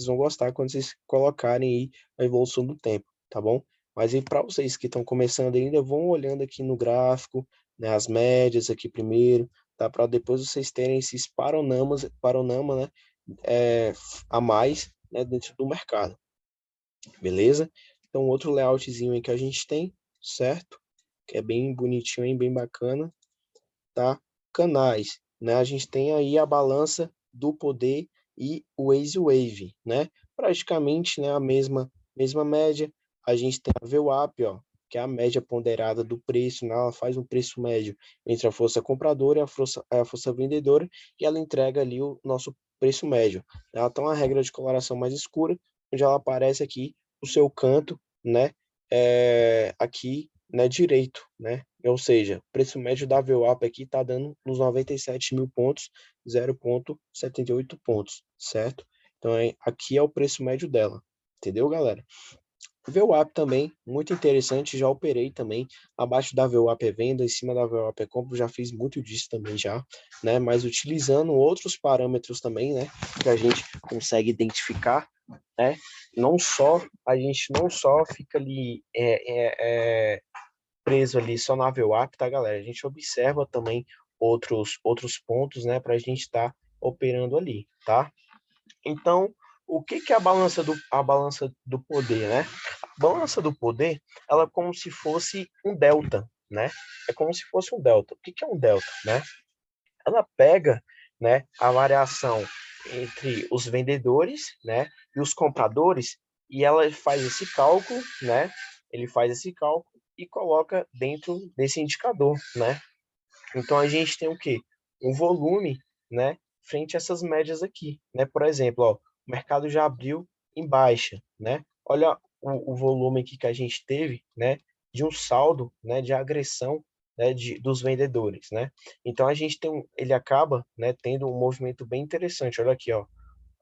vão gostar quando vocês colocarem aí a evolução do tempo, tá bom? Mas aí para vocês que estão começando ainda, vão olhando aqui no gráfico, né, as médias aqui primeiro, tá? Para depois vocês terem esses paronama, né, a mais, né, dentro do mercado, beleza? Então, outro layoutzinho aí que a gente tem, certo? Que é bem bonitinho, hein, bem bacana, tá? Canais, né? A gente tem aí a balança do poder e o Easy Wave, né? Praticamente, né, a mesma média. A gente tem a VWAP, ó, que é a média ponderada do preço, né? Ela faz um preço médio entre a força compradora e a força vendedora, e ela entrega ali o nosso preço médio. Ela tem uma regra de coloração mais escura, onde ela aparece aqui o seu canto, né? Aqui, né, direito, né? Ou seja, o preço médio da VWAP aqui está dando nos 97 mil pontos, 0,78 pontos, certo? Então, aqui é o preço médio dela, entendeu, galera? VWAP também, muito interessante, já operei também, abaixo da VWAP é venda, em cima da VWAP é compra, já fiz muito disso também já, né, mas utilizando outros parâmetros também, né, que a gente consegue identificar, né, a gente não só fica ali preso ali só na VWAP, tá, galera? A gente observa também outros pontos, né, para a gente estar operando ali, tá? Então, o que que é a balança do poder, né? A balança do poder, ela é como se fosse um delta, né? É como se fosse um delta. O que que é um delta, né? Ela pega, né, a variação entre os vendedores, né, e os compradores, e ela faz esse cálculo, né? Ele faz esse cálculo e coloca dentro desse indicador, né? Então a gente tem o quê? Um volume, né, frente a essas médias aqui, né? Por exemplo, ó, o mercado já abriu em baixa, né? Olha o volume aqui que a gente teve, né, de um saldo, né, de agressão, né, dos vendedores, né? Então a gente ele acaba, né, tendo um movimento bem interessante. Olha aqui, ó,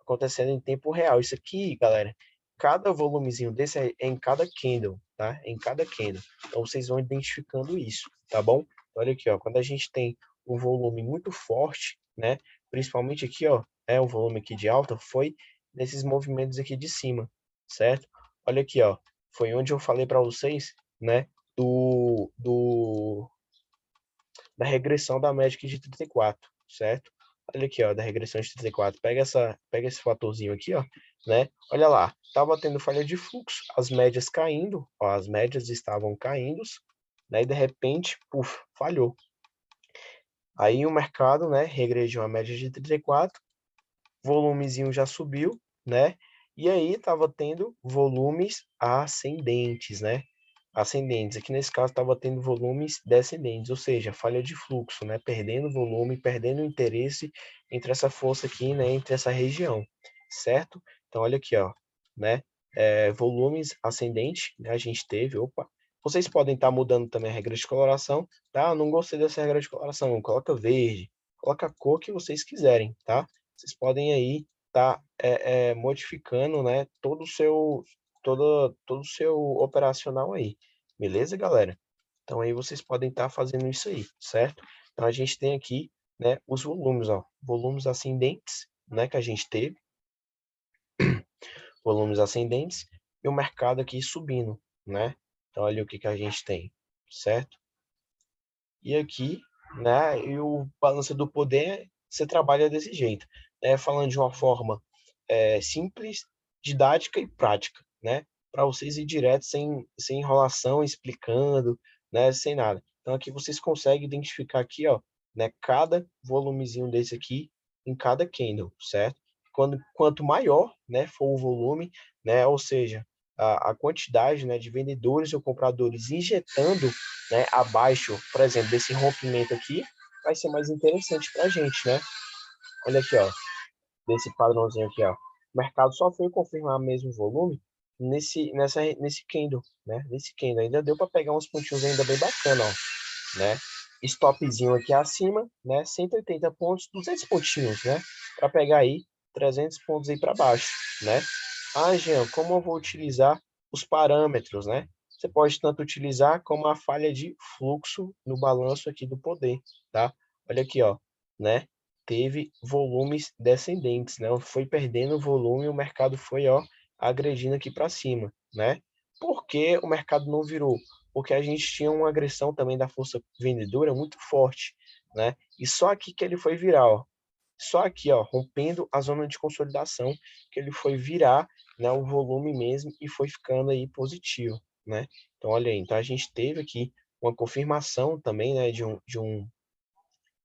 acontecendo em tempo real. Isso aqui, galera, cada volumezinho desse é em cada candle, tá? É em cada candle. Então vocês vão identificando isso, tá bom? Olha aqui, ó, quando a gente tem um volume muito forte, né? Principalmente aqui, ó, o volume aqui de alta foi nesses movimentos aqui de cima, certo? olha aqui, ó, foi onde eu falei para vocês, né, da regressão da média aqui de 34, certo? Olha aqui, ó, da regressão de 34. Pega esse fatorzinho aqui, ó, né? Olha lá, tava tendo falha de fluxo, as médias caindo, ó, as médias estavam caindo, né? E de repente, puf, falhou. Aí o mercado, né, regrediu a média de 34, volumezinho já subiu, né? E aí estava tendo volumes ascendentes, né? Ascendentes. Aqui nesse caso estava tendo volumes descendentes, ou seja, falha de fluxo, né? Perdendo volume, perdendo interesse entre essa força aqui, né? Entre essa região, certo? Então olha aqui, ó, né? Volumes ascendentes, né? A gente teve, opa. Vocês podem estar mudando também a regra de coloração, tá? Eu não gostei dessa regra de coloração, coloca verde, coloca a cor que vocês quiserem, tá? Vocês podem aí estar modificando, né, todo o seu operacional aí, beleza, galera? Então aí vocês podem estar fazendo isso aí, certo? Então a gente tem aqui, né, os volumes, ó, volumes ascendentes, né, que a gente teve, volumes ascendentes e o mercado aqui subindo, né? Então olha o que que a gente tem, certo? E aqui, né, e o balanço do poder, você trabalha desse jeito, né, falando de uma forma simples, didática e prática, né, para vocês ir direto, sem enrolação, explicando, né, sem nada. Então aqui vocês conseguem identificar aqui, ó, né, cada volumezinho desse aqui em cada candle, certo? Quanto maior, né, for o volume, né, ou seja, a quantidade, né, de vendedores ou compradores injetando, né, abaixo, por exemplo, desse rompimento aqui, vai ser mais interessante para a gente, né? Olha aqui, ó, desse padrãozinho aqui, ó. O mercado só foi confirmar mesmo o volume nesse candle, né? Nesse candle ainda deu para pegar uns pontinhos ainda bem bacana, ó, né? Stopzinho aqui acima, né? 180 pontos, 200 pontinhos, né? Para pegar aí 300 pontos aí para baixo, né? Ah, Jean, como eu vou utilizar os parâmetros, né? Você pode tanto utilizar como a falha de fluxo no balanço aqui do poder, tá? Olha aqui, ó, né? Teve volumes descendentes, né? Foi perdendo volume, o mercado foi, ó, agredindo aqui para cima, né? Por que o mercado não virou? Porque a gente tinha uma agressão também da força vendedora muito forte, né? E só aqui que ele foi virar, ó. Só aqui, ó, rompendo a zona de consolidação, que ele foi virar, né, o volume mesmo e foi ficando aí positivo, né? Então, olha aí, então a gente teve aqui uma confirmação também, né, de um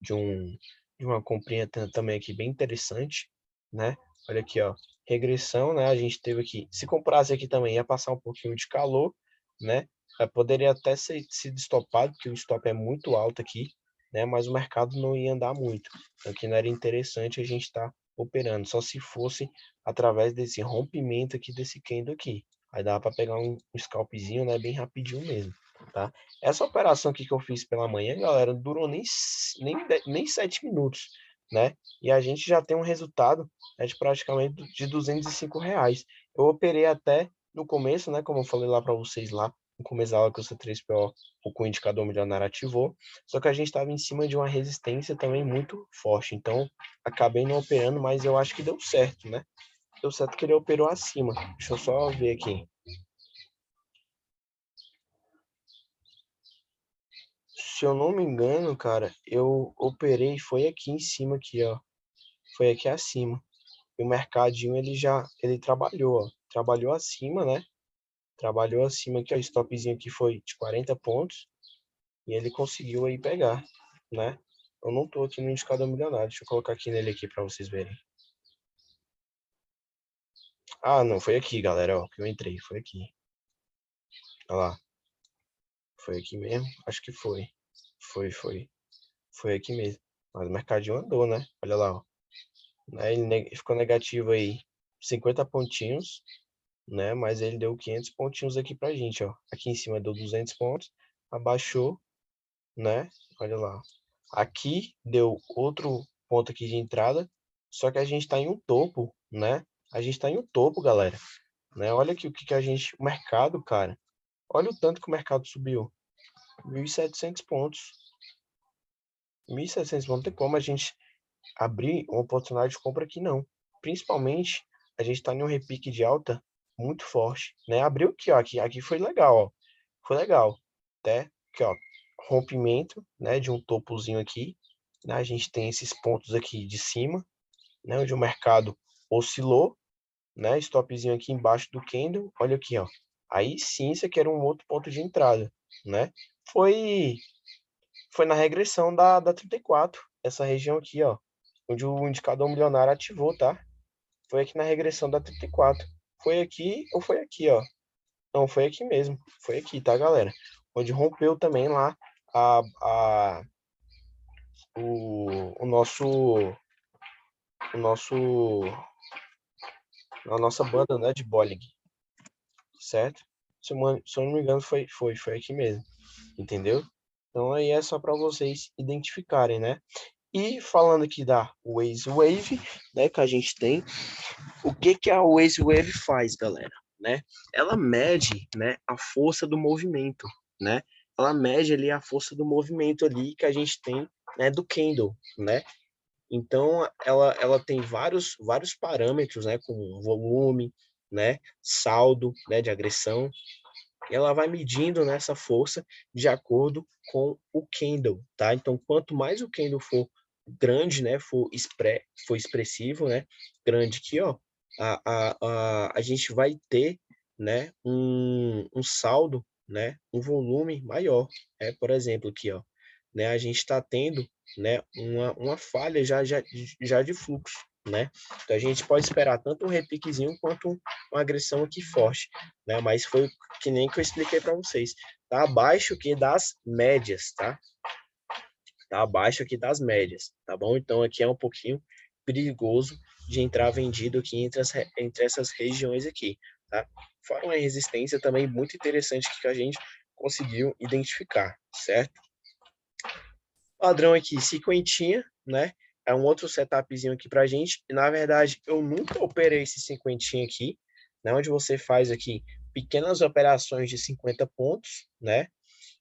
de uma comprinha também aqui bem interessante, né? Olha aqui, ó, regressão, né? A gente teve aqui, se comprasse aqui também ia passar um pouquinho de calor, né? Poderia até ser sido estopado, porque o stop é muito alto aqui, né? Mas o mercado não ia andar muito. Então aqui não era interessante a gente estar operando, só se fosse através desse rompimento aqui desse candle aqui. Aí dava para pegar um scalpzinho, né? Bem rapidinho mesmo, tá? Essa operação aqui que eu fiz pela manhã, galera, não durou nem 7 minutos, né? E a gente já tem um resultado, né, de praticamente de R$ 205. Eu operei até no começo, né? Como eu falei lá para vocês lá, no começo da aula que o C3PO, o indicador milionário ativou, só que a gente estava em cima de uma resistência também muito forte. Então, acabei não operando, mas eu acho que deu certo, né? Deu certo que ele operou acima. Deixa eu só ver aqui. Se eu não me engano, cara, eu operei, foi aqui em cima, aqui, ó. Foi aqui acima. E o mercadinho, ele trabalhou, ó. Trabalhou acima, né? Trabalhou acima aqui, ó. O stopzinho aqui foi de 40 pontos. E ele conseguiu aí pegar, né? Eu não tô aqui no indicador milionário. Deixa eu colocar aqui nele aqui para vocês verem. Ah, não, foi aqui, galera, ó, que eu entrei. Foi aqui. Olha lá. Foi aqui mesmo? Acho que foi. Foi. Foi aqui mesmo. Mas o mercadinho andou, né? Olha lá, ó. Né? Ele ficou negativo aí 50 pontinhos, né? Mas ele deu 500 pontinhos aqui pra gente, ó. Aqui em cima deu 200 pontos, abaixou, né? Olha lá. Aqui deu outro ponto aqui de entrada, só que a gente tá em um topo, né? A gente tá em um topo, galera, né? Olha aqui o que que a gente, o mercado, cara. Olha o tanto que o mercado subiu. 1.700 pontos. 1.700 pontos, não tem como a gente abrir uma oportunidade de compra aqui, não. Principalmente, a gente está em um repique de alta muito forte, né? Abriu aqui, ó, aqui foi legal, ó. Foi legal, até aqui, ó, rompimento, né, de um topozinho aqui, né? A gente tem esses pontos aqui de cima, né, onde o mercado oscilou, né? Stopzinho aqui embaixo do candle, olha aqui, ó. Aí sim, isso aqui era um outro ponto de entrada, né? Foi foi na regressão da 34, essa região aqui, ó, onde o indicador milionário ativou, tá? Foi aqui na regressão da 34. Foi aqui ou foi aqui, ó? Não, foi aqui mesmo. Foi aqui, tá, galera? Onde rompeu também lá a, a, o nosso, a nossa banda, né, de Bolling, certo? Se eu não me engano, foi aqui mesmo, entendeu? Então aí é só para vocês identificarem, né? E falando aqui da Waze Wave, né, que a gente tem, o que que a Waze Wave faz, galera? Né? Ela mede, né, a força do movimento, né? Ela mede ali a força do movimento ali que a gente tem, né, do candle, né? Então ela tem vários parâmetros, né, como volume, né, saldo, né, de agressão, e ela vai medindo nessa força de acordo com o candle, tá? Então, quanto mais o candle for grande, né, for expressivo, né, grande aqui, ó, a gente vai ter, né, um saldo, né, um volume maior, né? Por exemplo, aqui, ó, né, a gente está tendo, né, uma falha já de fluxo, né? Então, a gente pode esperar tanto um repiquezinho quanto uma agressão aqui forte, né? Mas foi que nem que eu expliquei para vocês, tá abaixo aqui das médias, tá? Tá abaixo aqui das médias, tá bom? Então aqui é um pouquinho perigoso de entrar vendido aqui entre essas regiões aqui, tá? Fora uma resistência também muito interessante que a gente conseguiu identificar, certo? Padrão aqui, cinquentinha, né? É um outro setupzinho aqui pra gente. E, na verdade, eu nunca operei esse cinquentinha aqui, né? Onde você faz aqui pequenas operações de 50 pontos, né?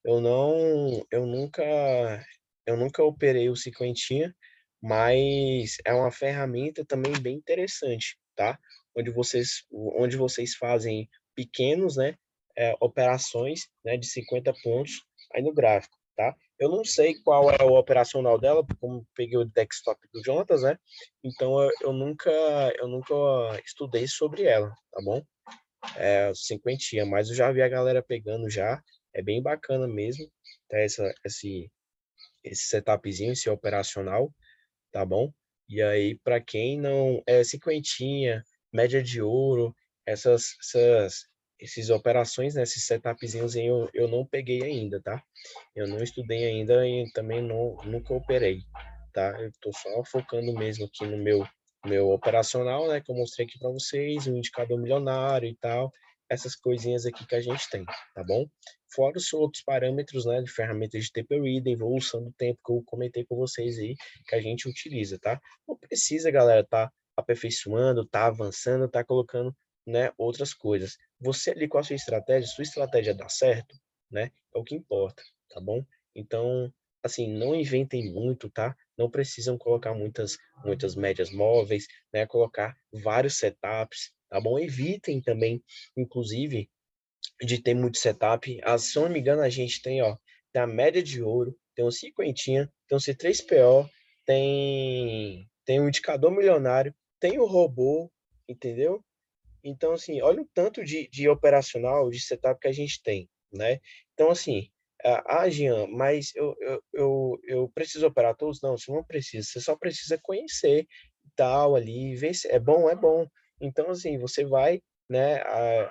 Eu não, eu nunca operei o cinquentinha, mas é uma ferramenta também bem interessante, tá? Onde vocês fazem pequenos, né, operações, né, de 50 pontos aí no gráfico, tá? Eu não sei qual é o operacional dela, como peguei o desktop do Jonatas, né? Então eu nunca estudei sobre ela, tá bom? Cinquentinha, mas eu já vi a galera pegando já, é bem bacana mesmo, tá? Esse setupzinho, esse operacional, tá bom? E aí, para quem não cinquentinha, média de ouro, essas operações, né, esses setupzinhos aí eu não peguei ainda, tá? Eu não estudei ainda e também nunca operei, tá? Eu tô só focando mesmo aqui no meu operacional, né, que eu mostrei aqui para vocês, o indicador milionário e tal, essas coisinhas aqui que a gente tem, tá bom? Fora os outros parâmetros, né, de ferramentas de taper reading, evolução do tempo que eu comentei com vocês aí, que a gente utiliza, tá? Não precisa, galera, tá aperfeiçoando, tá avançando, tá colocando, né, outras coisas. Você ali com a sua estratégia dá certo, né? É o que importa, tá bom? Então, assim, não inventem muito, tá? Não precisam colocar muitas médias móveis, né? Colocar vários setups, tá bom? Evitem também, inclusive, de ter muito setup. Se eu não me engano, a gente tem, ó, tem a média de ouro, tem um cinquentinha, tem um C3PO, tem um indicador milionário, tem o robô, entendeu? Então, assim, olha o tanto de operacional, de setup que a gente tem, né? Então, assim, Jean, mas eu preciso operar todos? Não, você não precisa, você só precisa conhecer e tal ali, ver se é bom, é bom. Então, assim, você vai, né,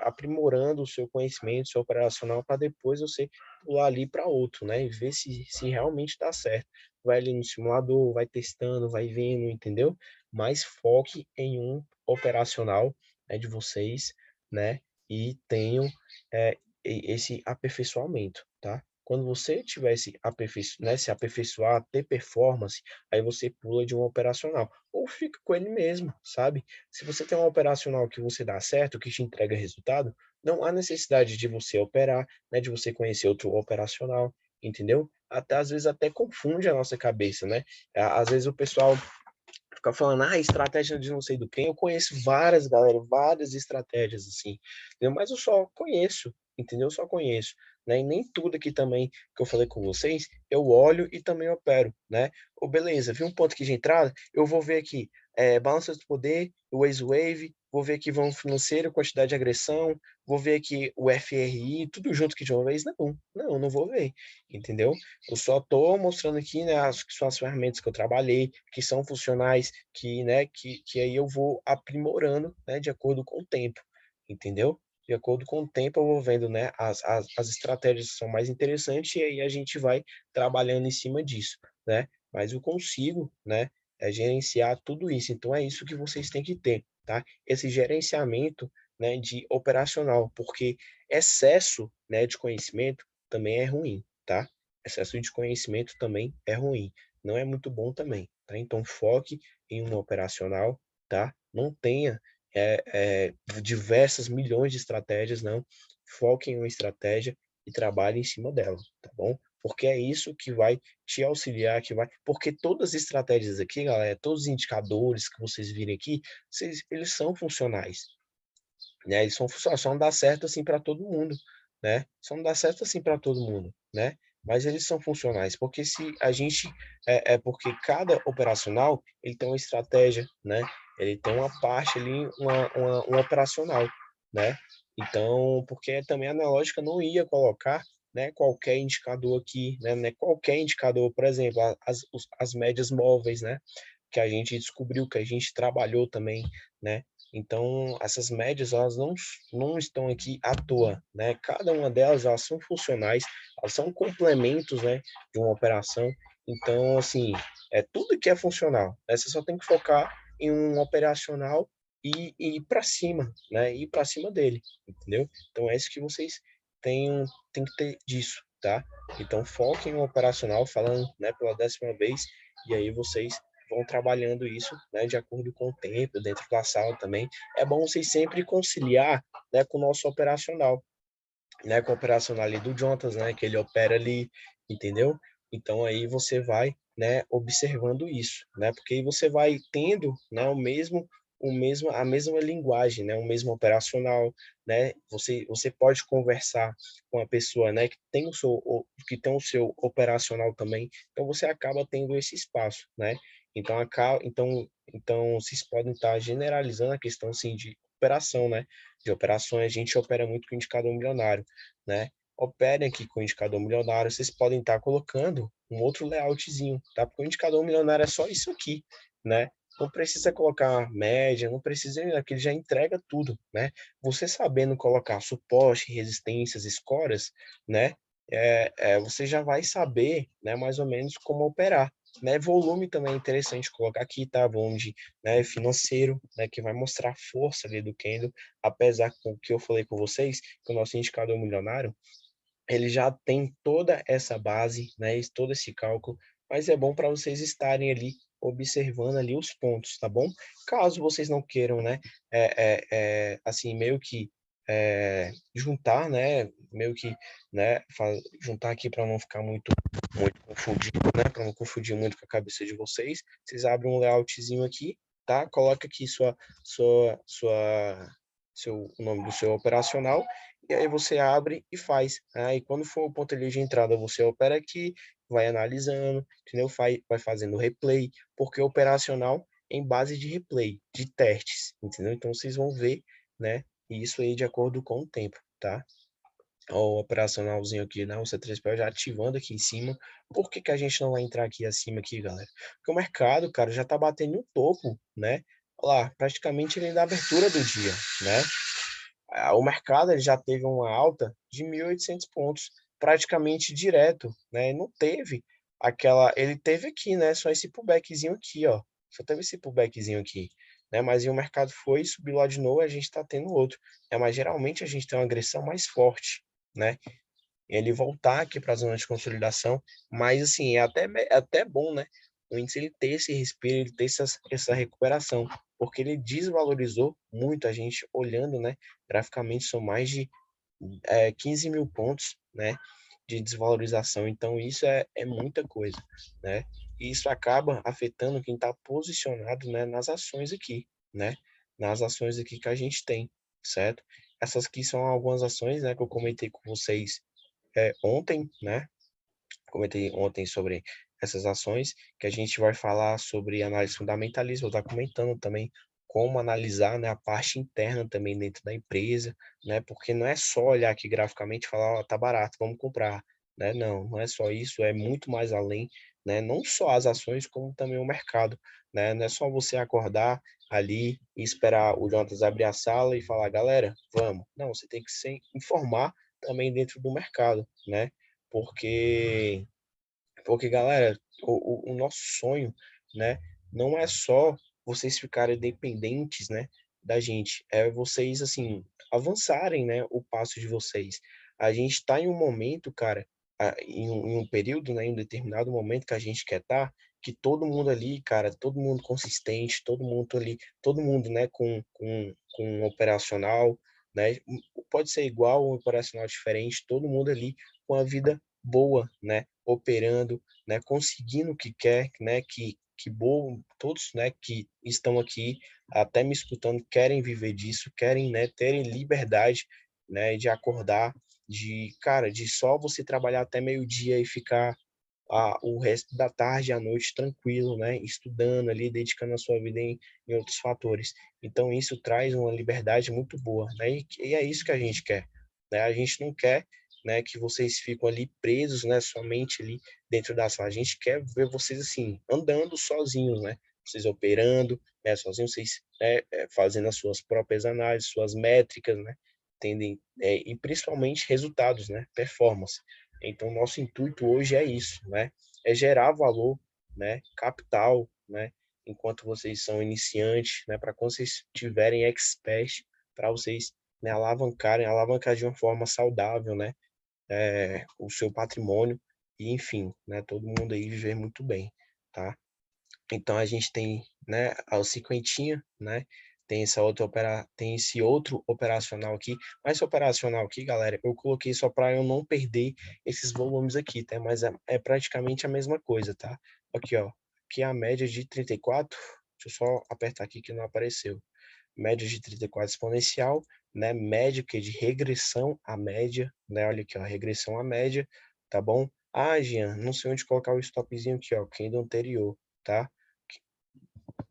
aprimorando o seu conhecimento, seu operacional, para depois você pular ali para outro, né? E ver se realmente dá certo. Vai ali no simulador, vai testando, vai vendo, entendeu? Mas foque em um operacional, né, de vocês, né, e tenham esse aperfeiçoamento, tá? Quando você tiver né, se aperfeiçoar, ter performance, aí você pula de um operacional ou fica com ele mesmo, sabe? Se você tem um operacional que você dá certo, que te entrega resultado, não há necessidade de você operar, né, de você conhecer outro operacional, entendeu? Até às vezes até confunde a nossa cabeça, né? Às vezes o pessoal ficar falando, estratégia de não sei do quem, eu conheço várias, galera, várias estratégias, assim, entendeu? Mas eu só conheço, entendeu? Eu só conheço, né? E nem tudo aqui também que eu falei com vocês, eu olho e também opero, né? Ou beleza, vi um ponto aqui de entrada, eu vou ver aqui, balança do poder, o Wave, vou ver aqui vão financeiro, quantidade de agressão, vou ver aqui o FRI, tudo junto aqui de uma vez, não vou ver, entendeu? Eu só estou mostrando aqui, né, que são as ferramentas que eu trabalhei, que são funcionais, que, né, que aí eu vou aprimorando, né, de acordo com o tempo, entendeu? De acordo com o tempo eu vou vendo, né, as estratégias que são mais interessantes e aí a gente vai trabalhando em cima disso, né? Mas eu consigo, né, gerenciar tudo isso. Então é isso que vocês têm que ter, tá? Esse gerenciamento, né, de operacional, porque excesso, né, de conhecimento também é ruim, tá? Excesso de conhecimento também é ruim, não é muito bom também, tá? Então foque em uma operacional, tá? Não tenha diversas milhões de estratégias, não. Foque em uma estratégia e trabalhe em cima dela, tá bom? Porque é isso que vai te auxiliar, porque todas as estratégias aqui, galera, todos os indicadores que vocês virem aqui, eles são funcionais, né? Eles são funcionais, só não dá certo assim para todo mundo, né? Só não dá certo assim para todo mundo, né? Mas eles são funcionais, porque se a gente porque cada operacional ele tem uma estratégia, né? Ele tem uma parte ali, uma operacional, né? Então, porque também a analógica não ia colocar, né, qualquer indicador aqui, né, qualquer indicador, por exemplo, as médias móveis, né, que a gente descobriu, que a gente trabalhou também, né? Então, essas médias, elas não estão aqui à toa, né? Cada uma delas, elas são funcionais, elas são complementos, né, de uma operação. Então, assim, tudo que é funcional, né? Você só tem que focar em um operacional e ir para cima, né? Ir para cima dele, entendeu? Então, é isso que vocês têm que ter disso, tá? Então, foquem em um operacional, falando, né, pela 10ª vez, e aí vocês vão trabalhando isso, né, de acordo com o tempo, dentro da sala também. É bom vocês sempre conciliar, né, com o nosso operacional, né, com o operacional ali do Jontas, né, que ele opera ali, entendeu? Então aí você vai, né, observando isso, né, porque aí você vai tendo, né, a mesma linguagem, né, o mesmo operacional, né, você pode conversar com a pessoa, né, que tem o seu operacional também, então você acaba tendo esse espaço, né, então vocês podem estar generalizando a questão, assim, de operação, né, de operações, a gente opera muito com indicador milionário, né? Operem aqui com o indicador milionário, vocês podem estar colocando um outro layoutzinho, tá? Porque o indicador milionário é só isso aqui, né? Não precisa colocar média, não precisa, que ele já entrega tudo, né? Você sabendo colocar suporte, resistências, escoras, né? Você já vai saber, né, mais ou menos como operar, né? Volume também é interessante colocar aqui, tá? Volume de, né, financeiro, né, que vai mostrar a força ali do candle, apesar com que eu falei com vocês, que o nosso indicador milionário, ele já tem toda essa base, né, todo esse cálculo, mas é bom para vocês estarem ali observando ali os pontos, tá bom? Caso vocês não queiram, né, assim, meio que juntar, né, meio que, né, juntar aqui para não ficar muito confundido, né, para não confundir muito com a cabeça de vocês, vocês abrem um layoutzinho aqui, tá? Coloca aqui o nome do seu operacional e aí você abre e faz. Aí quando for o ponto ali de entrada, você opera aqui, vai analisando, entendeu? Vai fazendo replay, porque o operacional é em base de replay, de testes, entendeu? Então vocês vão ver, né? Isso aí de acordo com o tempo, tá? Ó, o operacionalzinho aqui, né? O C3PO já ativando aqui em cima. Por que que a gente não vai entrar aqui acima aqui, galera? Porque o mercado, cara, já tá batendo no topo, né? Olha lá, praticamente ele da abertura do dia, né? O mercado ele já teve uma alta de 1.800 pontos, praticamente direto, né? Não teve ele teve aqui, né? Só esse pullbackzinho aqui, ó. Só teve esse pullbackzinho aqui, né? Mas aí o mercado foi, subiu lá de novo, e a gente está tendo outro, né? Mas geralmente a gente tem uma agressão mais forte, né? Ele voltar aqui para a zona de consolidação, mas assim, é até bom, né? O índice ele ter esse respiro, ele ter essa recuperação, porque ele desvalorizou muito a gente olhando, né? Graficamente são mais de 15 mil pontos, né? De desvalorização, então isso é muita coisa, né? e isso acaba afetando quem está posicionado, né, nas ações aqui, né, nas ações aqui que a gente tem, certo? Essas aqui são algumas ações, né, que eu comentei com vocês ontem, né, comentei ontem sobre essas ações, que a gente vai falar sobre análise fundamentalista, vou estar comentando também como analisar, né, a parte interna também dentro da empresa, né, porque não é só olhar aqui graficamente e falar, ó, tá barato, vamos comprar, né, não é só isso, é muito mais além, né, não só as ações, como também o mercado, né, não é só você acordar ali e esperar o Jonas abrir a sala e falar, galera, vamos, não, você tem que se informar também dentro do mercado, né, porque galera, o nosso sonho, né, não é só vocês ficarem dependentes, né, da gente, é vocês, assim, avançarem, né, o passo de vocês. A gente está em um momento, cara, em um período, né, em um determinado momento que a gente quer estar, que todo mundo ali, cara, todo mundo consistente, todo mundo ali, todo mundo, né, com um operacional, né, pode ser igual ou um operacional diferente, todo mundo ali com a vida boa, né, operando, né, conseguindo o que quer, né, que bom, todos, né, que estão aqui até me escutando querem viver disso, querem, né, terem liberdade, né, de acordar, de, cara, de só você trabalhar até meio-dia e ficar o resto da tarde e à noite tranquilo, né, estudando ali, dedicando a sua vida em outros fatores. Então isso traz uma liberdade muito boa, né, e é isso que a gente quer, né, a gente não quer, né, que vocês ficam ali presos, né, somente ali dentro da sala. A gente quer ver vocês assim, andando sozinhos, né, vocês operando, né, sozinhos, vocês fazendo as suas próprias análises, suas métricas, né, tendem, e principalmente resultados, né, performance. Então, nosso intuito hoje é isso, né? É gerar valor, né? Capital, né? Enquanto vocês são iniciantes, né? Para quando vocês tiverem expert, para vocês, né, alavancar de uma forma saudável, né? O seu patrimônio e, enfim, né? Todo mundo aí viver muito bem, tá? Então a gente tem, né, a cinquentinha, né? Tem esse outro operacional aqui. Mas esse operacional aqui, galera, eu coloquei só para eu não perder esses volumes aqui, tá? Mas é praticamente a mesma coisa, tá? Aqui, ó. Aqui é a média de 34. Deixa eu só apertar aqui que não apareceu. Média de 34 exponencial, né? Média que é de regressão à média, né? Olha aqui, ó, regressão à média, tá bom? Ah, Jean, não sei onde colocar o stopzinho aqui, ó, que é do anterior, tá?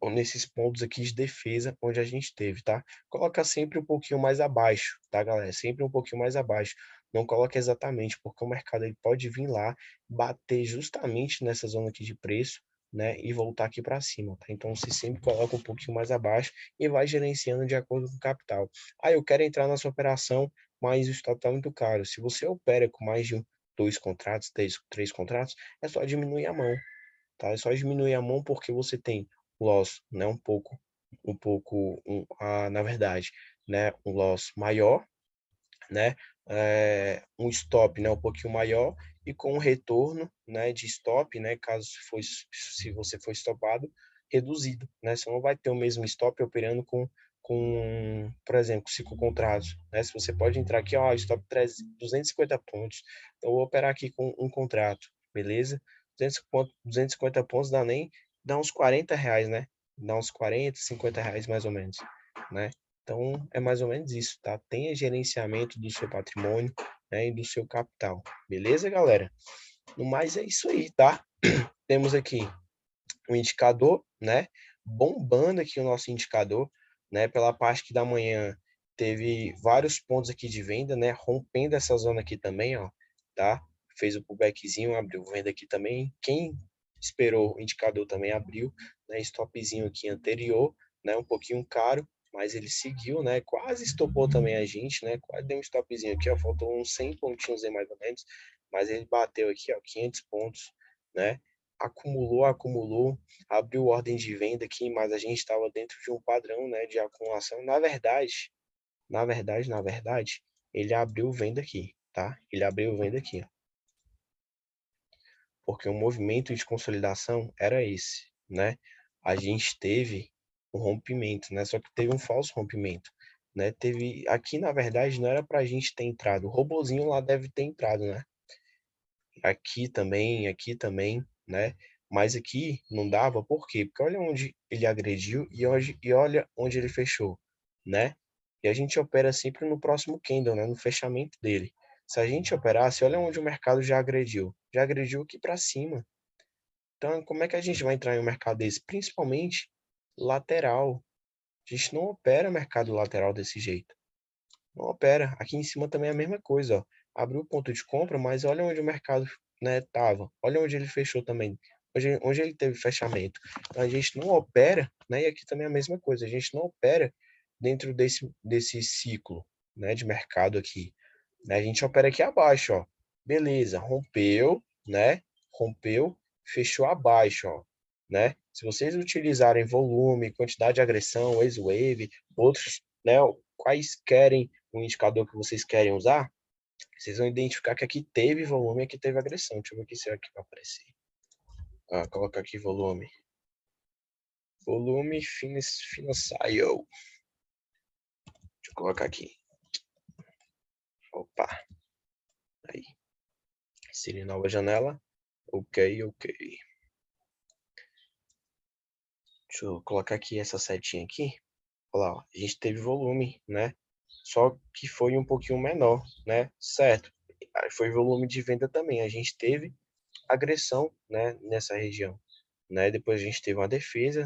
Nesses pontos aqui de defesa onde a gente teve, tá? Coloca sempre um pouquinho mais abaixo, tá, galera? Sempre um pouquinho mais abaixo. Não coloca exatamente, porque o mercado ele pode vir lá, bater justamente nessa zona aqui de preço, né? E voltar aqui para cima, tá? Então você sempre coloca um pouquinho mais abaixo e vai gerenciando de acordo com o capital. Ah, eu quero entrar nessa operação, mas o stop está muito caro. Se você opera com mais de dois contratos, três contratos, é só diminuir a mão, tá? É só diminuir a mão porque você tem loss, né, na verdade, né, um loss maior, né, um stop, né, um pouquinho maior e com um retorno, né, de stop, né, se você for stopado, reduzido, né, você não vai ter o mesmo stop operando por exemplo, 5 contratos, né, se você pode entrar aqui, ó, stop 250 pontos, então eu vou operar aqui com um contrato, beleza? 250 pontos dá uns R$ 40, né? Dá uns 40, R$ 50 mais ou menos, né? Então, é mais ou menos isso, tá? Tenha gerenciamento do seu patrimônio, né, e do seu capital. Beleza, galera? No mais, é isso aí, tá? Temos aqui o indicador, né? Bombando aqui o nosso indicador, né? Pela parte que da manhã teve vários pontos aqui de venda, né? Rompendo essa zona aqui também, ó, tá? Fez o pullbackzinho, abriu venda aqui também. Quem esperou o indicador também abriu, né? Stopzinho aqui anterior, né? Um pouquinho caro, mas ele seguiu, né? Quase estopou também a gente, né? Quase deu um stopzinho aqui, ó. Faltou uns 100 pontinhos aí mais ou menos, mas ele bateu aqui, ó, 500 pontos, né? Acumulou, abriu ordem de venda aqui, mas a gente estava dentro de um padrão, né, de acumulação. Na verdade, ele abriu venda aqui, tá? Ele abriu venda aqui, ó, porque o movimento de consolidação era esse, né? A gente teve um rompimento, né? Só que teve um falso rompimento, né? Teve aqui, na verdade, não era para a gente ter entrado. O robozinho lá deve ter entrado, né? Aqui também, né? Mas aqui não dava, por quê? Porque olha onde ele agrediu e olha onde ele fechou, né? E a gente opera sempre no próximo candle, né? No fechamento dele. Se a gente operasse, olha onde o mercado já agrediu. Já agrediu aqui para cima. Então, como é que a gente vai entrar em um mercado desse? Principalmente lateral. A gente não opera mercado lateral desse jeito. Não opera. Aqui em cima também é a mesma coisa, ó. Abriu o ponto de compra, mas olha onde o mercado, né, tava. Olha onde ele fechou também. Onde ele teve fechamento. Então, a gente não opera, né? E aqui também é a mesma coisa. A gente não opera dentro desse ciclo, né, de mercado aqui. Né? A gente opera aqui abaixo, ó. Beleza, rompeu, né? Rompeu, fechou abaixo, ó. Né? Se vocês utilizarem volume, quantidade de agressão, wave, outros, né, quais querem o indicador que vocês querem usar, vocês vão identificar que aqui teve volume e aqui teve agressão. Deixa eu ver aqui se aqui vai aparecer. Ah, colocar aqui volume. Volume financial. Deixa eu colocar aqui. Opa. Aí. Inserir nova janela. Ok. Deixa eu colocar aqui essa setinha aqui. Olha lá, ó, a gente teve volume, né? Só que foi um pouquinho menor, né? Certo. Aí foi volume de venda também. A gente teve agressão, né, nessa região, né? Depois a gente teve uma defesa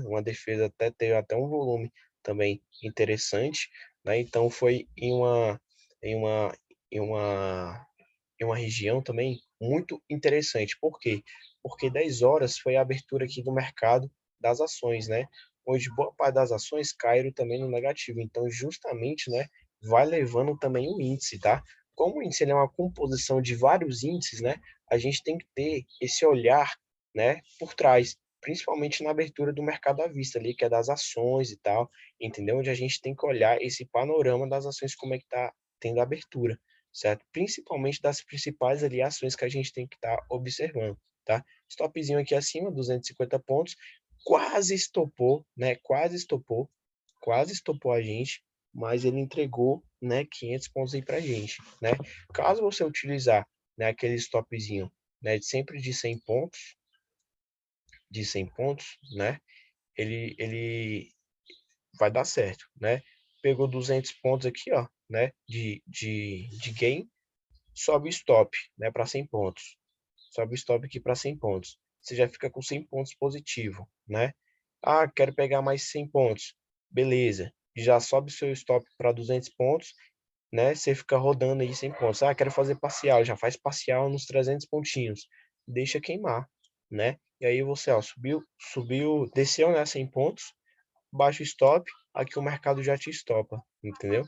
até teve até um volume também interessante, né? Então foi em uma em uma em uma região também muito interessante. Por quê? Porque 10 horas foi a abertura aqui do mercado das ações, né? Onde boa parte das ações caíram também no negativo. Então, justamente, né, vai levando também o índice, tá? Como o índice ele é uma composição de vários índices, né? A gente tem que ter esse olhar, né, por trás, principalmente na abertura do mercado à vista ali, que é das ações e tal, entendeu? Onde a gente tem que olhar esse panorama das ações, como é que tá tendo a abertura, certo? Principalmente das principais ali ações que a gente tem que estar observando, tá? Stopzinho aqui acima, 250 pontos, quase estopou, né? Quase estopou a gente, mas ele entregou, né, 500 pontos aí pra gente, né? Caso você utilizar, né, aquele stopzinho, né, sempre de 100 pontos, né? Ele vai dar certo, né? Pegou 200 pontos aqui, ó, né, de gain, sobe o stop, né, para 100 pontos. Sobe o stop aqui para 100 pontos. Você já fica com 100 pontos positivo, né? Ah, quero pegar mais 100 pontos. Beleza. Já sobe seu stop para 200 pontos, né? Você fica rodando aí 100 pontos. Ah, quero fazer parcial. Já faz parcial nos 300 pontinhos. Deixa queimar, né? E aí você, ó, subiu, desceu, né, 100 pontos, baixa o stop, aqui o mercado já te estopa, entendeu?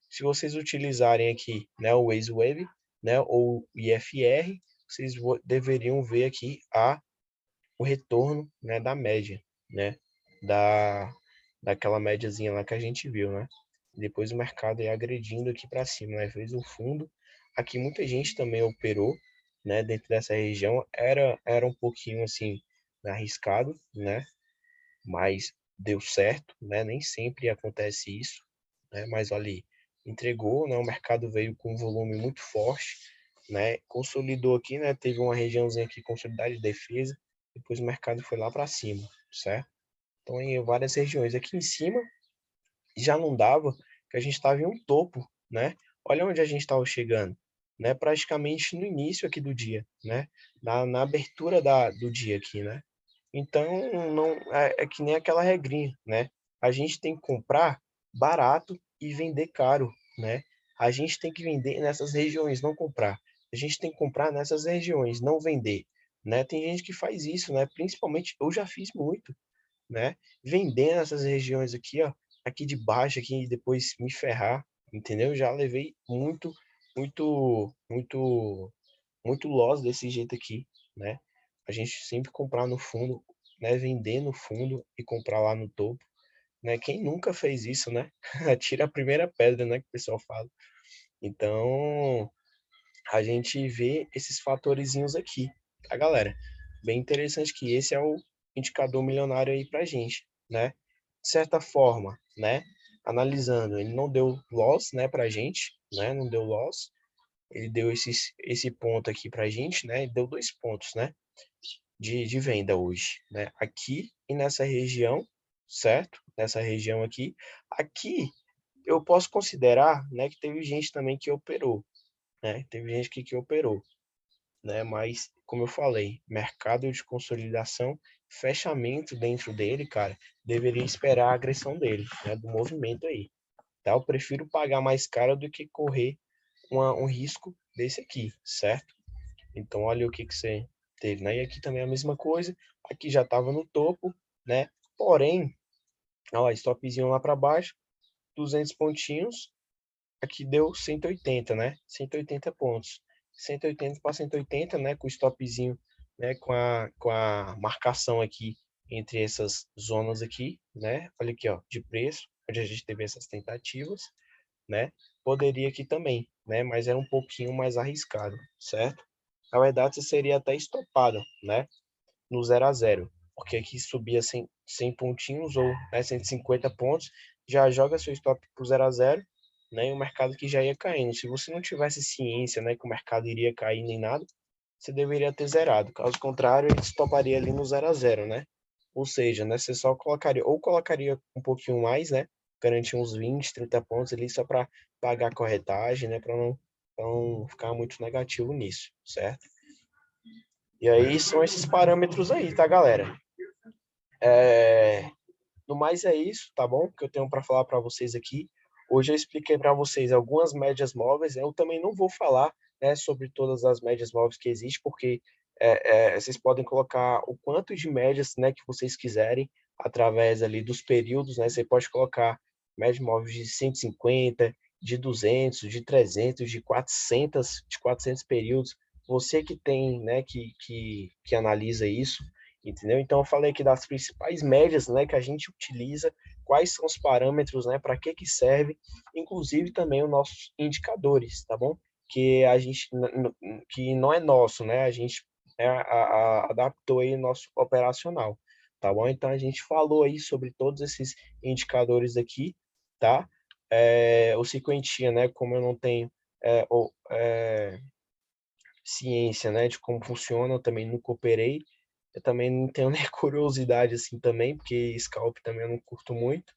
Se vocês utilizarem aqui, né, o Wave, né, ou IFR, vocês deveriam ver aqui o retorno, né, da média, né, da, daquela médiazinha lá que a gente viu, né? Depois o mercado ia agredindo aqui para cima, né? Fez um fundo. Aqui muita gente também operou, né, dentro dessa região. Era um pouquinho assim arriscado, né? Mas deu certo, né? Nem sempre acontece isso, né? Mas ali entregou, né? O mercado veio com um volume muito forte, né? Consolidou aqui, né? Teve uma regiãozinha aqui consolidada de defesa, depois o mercado foi lá para cima, certo? Então em várias regiões aqui em cima já não dava, que a gente estava em um topo, né? Olha onde a gente estava chegando, né? Praticamente no início aqui do dia, né? Na abertura do dia aqui, né? Então, não é que nem aquela regrinha, né? A gente tem que comprar barato e vender caro, né? A gente tem que vender nessas regiões, não comprar. A gente tem que comprar nessas regiões, não vender, né? Tem gente que faz isso, né? Principalmente eu já fiz muito, né? Vender nessas regiões aqui, ó, aqui de baixo aqui e depois me ferrar, entendeu? Já levei muito muito loss desse jeito aqui, né? A gente sempre comprar no fundo, né? Vender no fundo e comprar lá no topo, né? Quem nunca fez isso, né? Atira a primeira pedra, né? Que o pessoal fala. Então, a gente vê esses fatorzinhos aqui, tá, galera? Bem interessante que esse é o indicador milionário aí pra gente, né? De certa forma, né? Analisando, ele não deu loss, né, pra gente, né? Não deu loss. Ele deu esse ponto aqui pra gente, né? Deu 2 pontos, né? de venda hoje, né? Aqui e nessa região, certo? Nessa região aqui. Aqui eu posso considerar, né, que teve gente também que operou, né? Teve gente que operou, né? Mas, como eu falei, mercado de consolidação, fechamento dentro dele, cara, deveria esperar a agressão dele, né? Do movimento aí, tá? Eu prefiro pagar mais caro do que correr um risco desse aqui, certo? Então, olha o que você teve, né? E aqui também é a mesma coisa. Aqui já estava no topo, né? Porém, ó, stopzinho lá para baixo, 200 pontinhos. Aqui deu 180, né? 180 pontos. 180 para 180, né? Com o stopzinho, né? Com a marcação aqui entre essas zonas aqui, né? Olha aqui, ó, de preço, onde a gente teve essas tentativas, né? Poderia aqui também, né? Mas era um pouquinho mais arriscado, certo? Na verdade, você seria até estopado, né? No 0 a 0, porque aqui subia 100 pontinhos ou, né, 150 pontos, já joga seu stop para o 0 a 0, né? E o mercado que já ia caindo. Se você não tivesse ciência, né, que o mercado iria cair nem nada, você deveria ter zerado. Caso contrário, ele estoparia ali no 0 a 0, né? Ou seja, né, você só colocaria um pouquinho mais, né? Garantir uns 20, 30 pontos ali só para pagar a corretagem, né? Para não ficar muito negativo nisso, certo? E aí são esses parâmetros aí, tá, galera? No mais é isso, tá bom? Que eu tenho para falar para vocês aqui. Hoje eu expliquei para vocês algumas médias móveis. Eu também não vou falar, né, sobre todas as médias móveis que existem, porque vocês podem colocar o quanto de médias, né, que vocês quiserem através ali dos períodos, né? Você pode colocar médias móveis de 150, de 200, de 300, de 400 períodos. Você que tem, né, que analisa isso, entendeu? Então eu falei aqui das principais médias, né, que a gente utiliza, quais são os parâmetros, né, para que serve, inclusive também os nossos indicadores, tá bom? Que a gente que não é nosso, né? A gente adaptou aí o nosso operacional, tá bom? Então a gente falou aí sobre todos esses indicadores aqui, tá? O cinquentinha, né? Como eu não tenho ciência, né, de como funciona, eu também nunca operei. Eu também não tenho nem curiosidade assim também, porque scalp também eu não curto muito.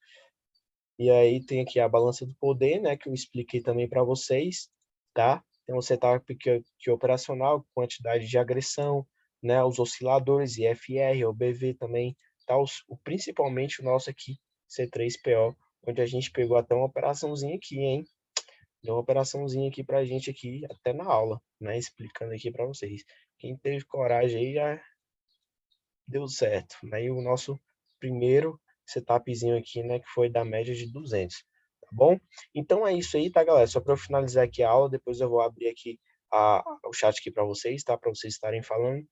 E aí tem aqui a balança do poder, né, que eu expliquei também para vocês, tá? Tem um setup que é operacional, quantidade de agressão, né, os osciladores, IFR, OBV também, tá? Principalmente o nosso aqui, C3PO, onde a gente pegou até uma operaçãozinha aqui, hein? Deu uma operaçãozinha aqui pra gente aqui, até na aula, né? Explicando aqui para vocês. Quem teve coragem aí já deu certo, né? E o nosso primeiro setupzinho aqui, né, que foi da média de 200, tá bom? Então é isso aí, tá, galera? Só para eu finalizar aqui a aula, depois eu vou abrir aqui o chat aqui para vocês, tá? Para vocês estarem falando.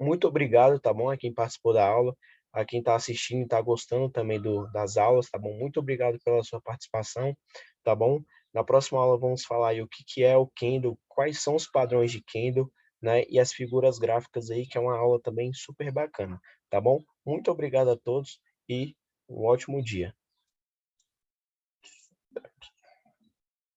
Muito obrigado, tá bom? A quem participou da aula, a quem está assistindo e está gostando também das aulas, tá bom? Muito obrigado pela sua participação, tá bom? Na próxima aula vamos falar aí o que é o Kendo, quais são os padrões de Kendo, né? E as figuras gráficas aí, que é uma aula também super bacana, tá bom? Muito obrigado a todos e um ótimo dia.